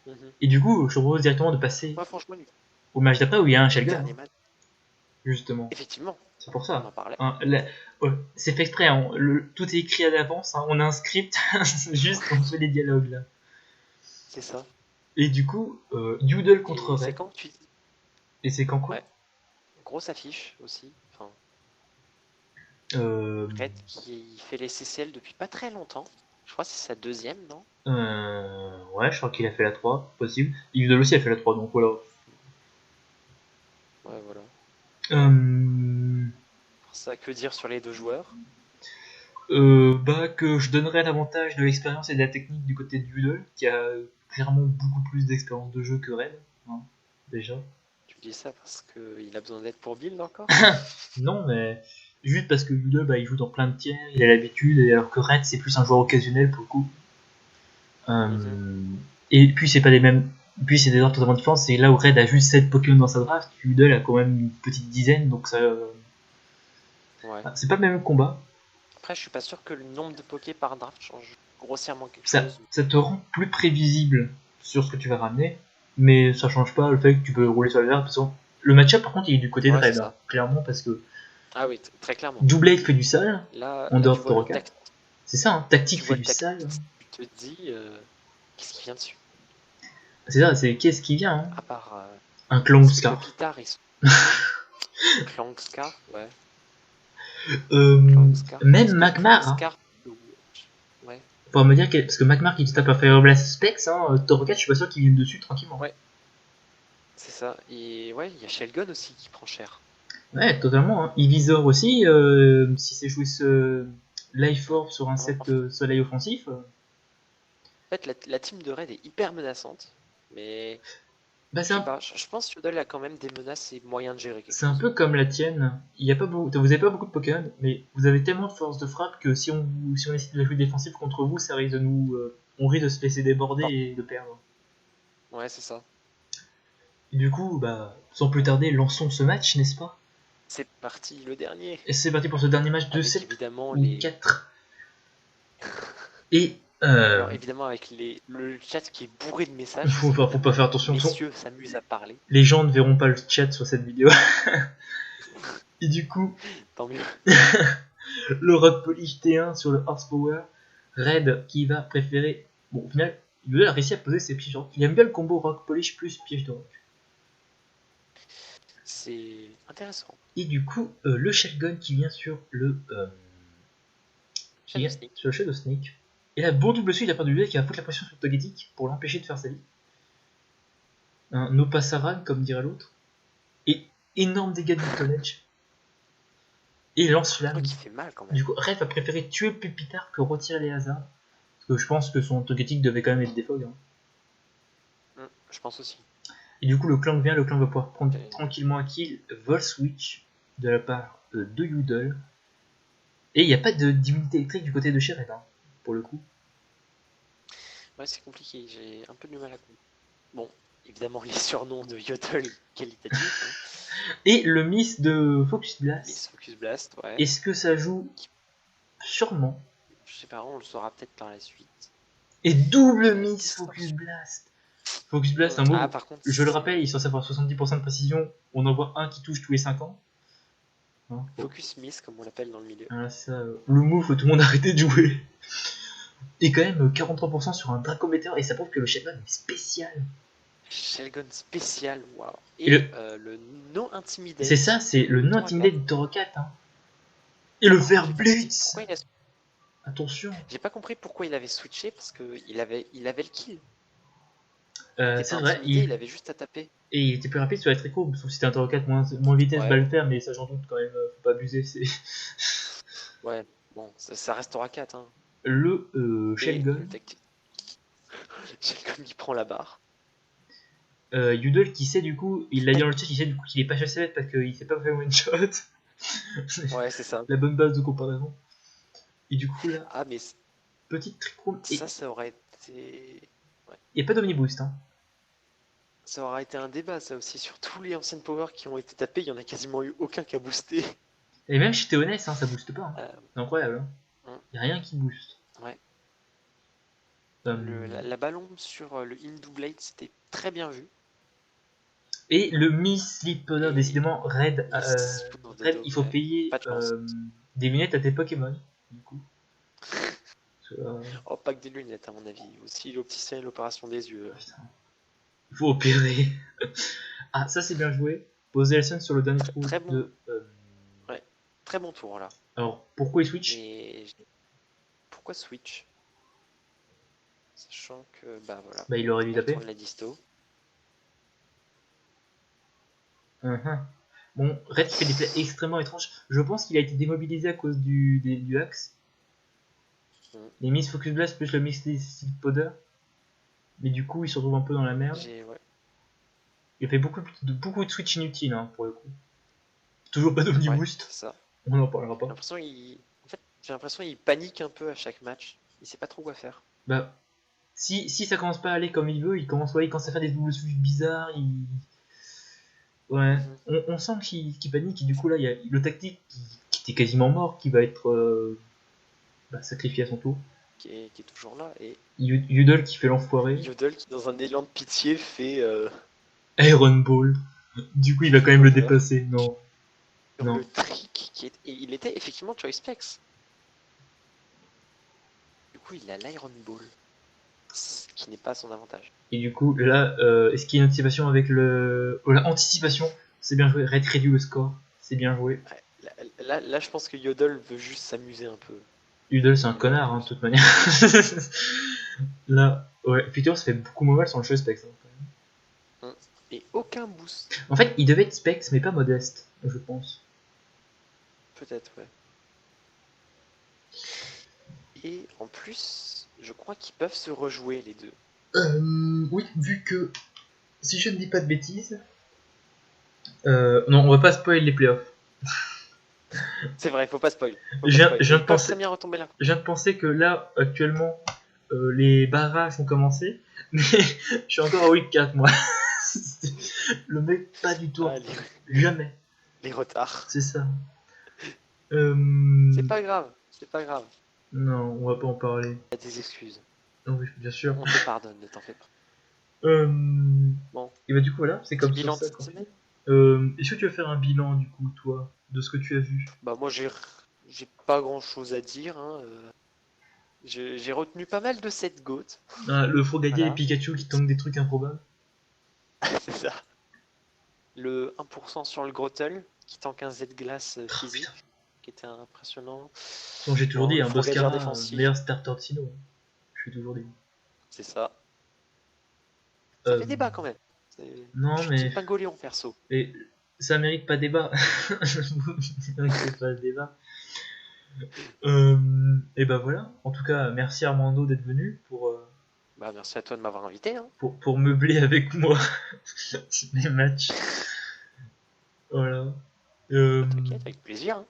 Mhm. Et du coup, je te propose directement de passer Ouais, franchement, au match d'après où il y a un le Shelgon. dernier Hein, match. justement. Effectivement, C'est pour on en ça. parlait. Hein, ouais, c'est fait exprès, hein, tout est écrit à l'avance, hein, on a un script, juste on fait les dialogues là. C'est ça. Et du coup, Doodle contre Et c'est Ray. quand tu... Et c'est quand quoi Ouais, grosse affiche aussi. Enfin, euh, Red qui fait les CCL depuis pas très longtemps. Je crois que c'est sa deuxième, non? Ouais, je crois qu'il a fait la 3, possible. Et Doodle aussi a fait la 3, donc voilà. Ouais, voilà. Euh, Ça, que dire sur les deux joueurs? bah, que je donnerais l'avantage de l'expérience et de la technique du côté de Doodle, qui a clairement beaucoup plus d'expérience de jeu que Red, hein, déjà. Tu dis ça parce qu'il a besoin d'aide pour build encore? Non, mais juste parce que Doodle, bah, il joue dans plein de tiers, il a l'habitude, et alors que Red, c'est plus un joueur occasionnel pour le coup. Mhm. Et puis, c'est pas les mêmes. Puis, c'est des ordres totalement différents. C'est là où Red a juste 7 Pokémon dans sa draft, Doodle a quand même une petite dizaine, donc ça. Ouais. C'est pas le même combat. Après, je suis pas sûr que le nombre de pokés par draft change grossièrement quelque Ça, chose. ça te rend plus prévisible sur ce que tu vas ramener, mais ça change pas le fait que tu peux rouler sur les airs. Le match-up, par contre, il est du côté de Ouais, c'est Red, hein, ça. clairement, parce que Ah oui, très clairement. Doublade fait du sale, en Là, dehors tu de vois le Toroka. tact, C'est ça, hein, Tactique tu fait vois le du sale. tactique, tu te dis, qu'est-ce qui vient dessus? C'est ça, c'est qu'est-ce qui vient, hein. À part Un Clang ce Scar. Pupitar, Klangskar, ouais. Euh, Klangskar. même Est-ce que Magmar, hein. Klangskar... Ouais. Faut me dire que, parce que Magmar qui te tape un Fire Blast Specs, hein, Toroka, je suis pas sûr qu'il vienne dessus tranquillement. Ouais, c'est ça. Et ouais, il y a Shelgon aussi qui prend cher. Ouais, totalement. Hein. Evisor aussi, si c'est joué ce Life Orb sur un En set soleil offensif. fait, la team de Raid est hyper menaçante, mais Bah je sais pas, je pense que Yodel a quand même des menaces et moyen de gérer quelque c'est un chose. peu comme la tienne. Il y a pas beaucoup, vous avez pas beaucoup de Pokémon, mais vous avez tellement de force de frappe que si on essaie de la jouer défensive contre vous, ça risque de nous, on risque de se laisser déborder Bon, et de perdre. ouais, c'est ça. Et du coup, bah, sans plus tarder, lançons ce match, n'est-ce pas? C'est parti, le dernier. Et c'est parti pour ce dernier match de Avec 7 évidemment ou les... 4. Et Alors évidemment avec le chat qui est bourré de messages, parce faut pas qu'évidemment, faire attention. messieurs s'amusent à parler. Les gens ne verront pas le chat sur cette vidéo. Et du coup, Tant mieux. le Rock Polish T1 sur le Horsepower. Red qui va préférer. Bon, au final, il a réussi à poser ses pièges de rock. Il aime bien le combo Rock Polish plus piège de rock. C'est intéressant. Et du coup, le Shelgon qui vient sur le. Qui Shadow vient Sneak. sur le Shadow Sneak. Et là, bon double suite de la part du qui va foutre la pression sur Togetic pour l'empêcher de faire sa vie. Un Opasaran, comme dirait l'autre. Et énorme dégâts de tonnage. Et Un lance-flamme. truc qui fait mal quand même. Du coup, Red va préférer tuer Pupitar que retirer les hasards. Parce que je pense que son Togetic devait quand même être défog. Hein. Je pense aussi. Et du coup, le clan vient, le clan va pouvoir prendre Okay. tranquillement un kill Vol Switch de la part de Yoodle. Et il n'y a pas d'immunité électrique du côté de Shed, hein, pour le coup. Ouais, c'est compliqué, j'ai un peu du mal à comprendre. Bon, évidemment, les surnoms de Yodel qualitatifs. Hein. Et le miss de Focus Blast. Miss Focus Blast, ouais. Est-ce que ça joue? Sûrement. Je sais pas, on le saura peut-être par la suite. Et double miss Focus Blast. Focus Blast, un move. Ah, par contre, je le rappelle, il est censé avoir 70% de précision. On en voit un qui touche tous les 5 ans. Hein, Focus Miss, comme on l'appelle dans le milieu. Ah, ça, le move, faut tout le monde arrêter de jouer. Et quand même 43% sur un Dracometer. Et ça prouve que le Shelgon est spécial. Shelgon spécial, waouh. Et le no intimidate. C'est ça, c'est le non intimidé de Torokat. Hein. Et le Vert Blitz. Attention. J'ai pas compris pourquoi il avait switché, parce qu'il avait le kill. C'est vrai, il avait juste à taper. Et il était plus rapide sur les tricots, sauf si c'était un Torokat moins vitesse, va le faire, mais ça j'en doute quand même, faut pas abuser. Ouais, bon, ça restera 4. Hein. Le Shelgon. Shelcom qui prend la barre. Yudel qui sait du coup, il l'a dit dans le chat, il sait du coup qu'il est pas chassé parce qu'il sait pas faire one shot. Ouais, c'est ça. La bonne base de comparaison. Et du coup là, Ah, mais petite trick room. Et ça aurait été. il n'y a pas d'omniboost. Hein. Ça aurait été un débat, ça aussi. Sur tous les anciennes power qui ont été tapés, il y en a quasiment eu aucun qui a boosté. Et même chez TONS, hein, ça booste pas. Hein. Euh, C'est incroyable. Il hum, n'y a rien qui booste. ouais. Euh, La ballon sur le Hindu Blade, c'était très bien vu. Et le Mi-Slip, Et décidément, Red, Miss Poudre de Red, dos, il faut ouais. payer Pas de chance. des lunettes à tes Pokémon. Du coup. Oh, pas que des lunettes, à mon avis. Aussi l'opticien et l'opération des yeux. Putain. Il faut opérer. Ah, ça c'est bien joué. Poser Elson sur le dernier trou Très bon. de. Ouais. Très bon tour, là. Alors, pourquoi il switch? Et pourquoi switch? Sachant que, bah voilà. Bah, il aurait dû On taper. tourne la disto. Bon, Red qui fait des plays extrêmement étranges. Je pense qu'il a été démobilisé à cause du axe. Les Miss Focus Blast plus le mix des Powder. Mais du coup, il se retrouve un peu dans la merde. Ouais. Il a fait beaucoup de switch inutiles hein, pour le coup. Toujours pas d'omniboost. C'est ça. On n'en parlera pas. En fait, j'ai l'impression qu'il panique un peu à chaque match. Il sait pas trop quoi faire. Bah, si ça commence pas à aller comme il veut, il commence à faire des doubles switch bizarres. Ouais, on sent qu'il panique et du coup là, il y a le tactique qui était quasiment mort qui va être sacrifié à son tour. Qui est toujours là. Et Yudel qui fait l'enfoiré. Yodel qui, dans un élan de pitié, fait Iron Ball. Du coup, il va quand même le dépasser. Non. Non. le trick qui est. Et il était effectivement Choice Specs. Du coup, il a l'Iron Ball. Ce qui n'est pas son avantage. Et du coup, là, est-ce qu'il y a une anticipation avec le. Oh, anticipation, c'est bien joué. Red réduit le score, c'est bien joué. Ouais, là, je pense que Yodel veut juste s'amuser un peu. Udel, c'est un connard, hein, de toute manière. Là, ouais, effectivement, ça fait beaucoup moins mal sur le jeu Specs. Hein, Et aucun boost. en fait, il devait être Specs, mais pas modeste, je pense. Peut-être, ouais. Et en plus, je crois qu'ils peuvent se rejouer les deux. Oui, vu que, si je ne dis pas de bêtises, non, on va pas spoil les playoffs. C'est vrai, faut pas spoil. Je viens de penser, très bien retomber là. je viens de penser que là, actuellement, les barrages ont commencé, mais je suis encore à week 4, moi. Le mec, pas du tout. Jamais. Les retards. C'est ça. C'est pas grave, c'est pas grave. Non, on va pas en parler. Il y a des excuses. Oui, bien sûr. On te pardonne, ne t'en fais pas. Bon. Et bah du coup voilà, c'est comme bilan ça. de cette semaine. Est-ce que tu vas faire un bilan du coup, toi, de ce que tu as vu? Bah moi j'ai pas grand chose à dire. Hein. J'ai retenu pas mal de cette goat. Le Frogadier Voilà. et Pikachu qui tankent des trucs improbables. C'est ça. Le 1% sur le Grottle qui tank un Z-Glace physique, qui était impressionnant. Bon, j'ai toujours dit, un Boscara, défensif. meilleur starter de Sino. Je suis toujours dit. C'est ça. Ça fait débat quand même. Non, je mais. suis pas Goléon perso. Et ça mérite pas débat. C'est pas débat. Et bah voilà. En tout cas, merci Armando d'être venu pour. Bah merci à toi de m'avoir invité. Hein. Pour meubler avec moi les matchs. Voilà. T'inquiète, avec plaisir. Hein.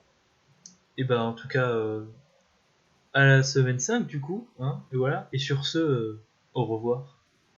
Et bah en tout cas, à la semaine 5 du coup. Hein, et voilà. Et sur ce, au revoir.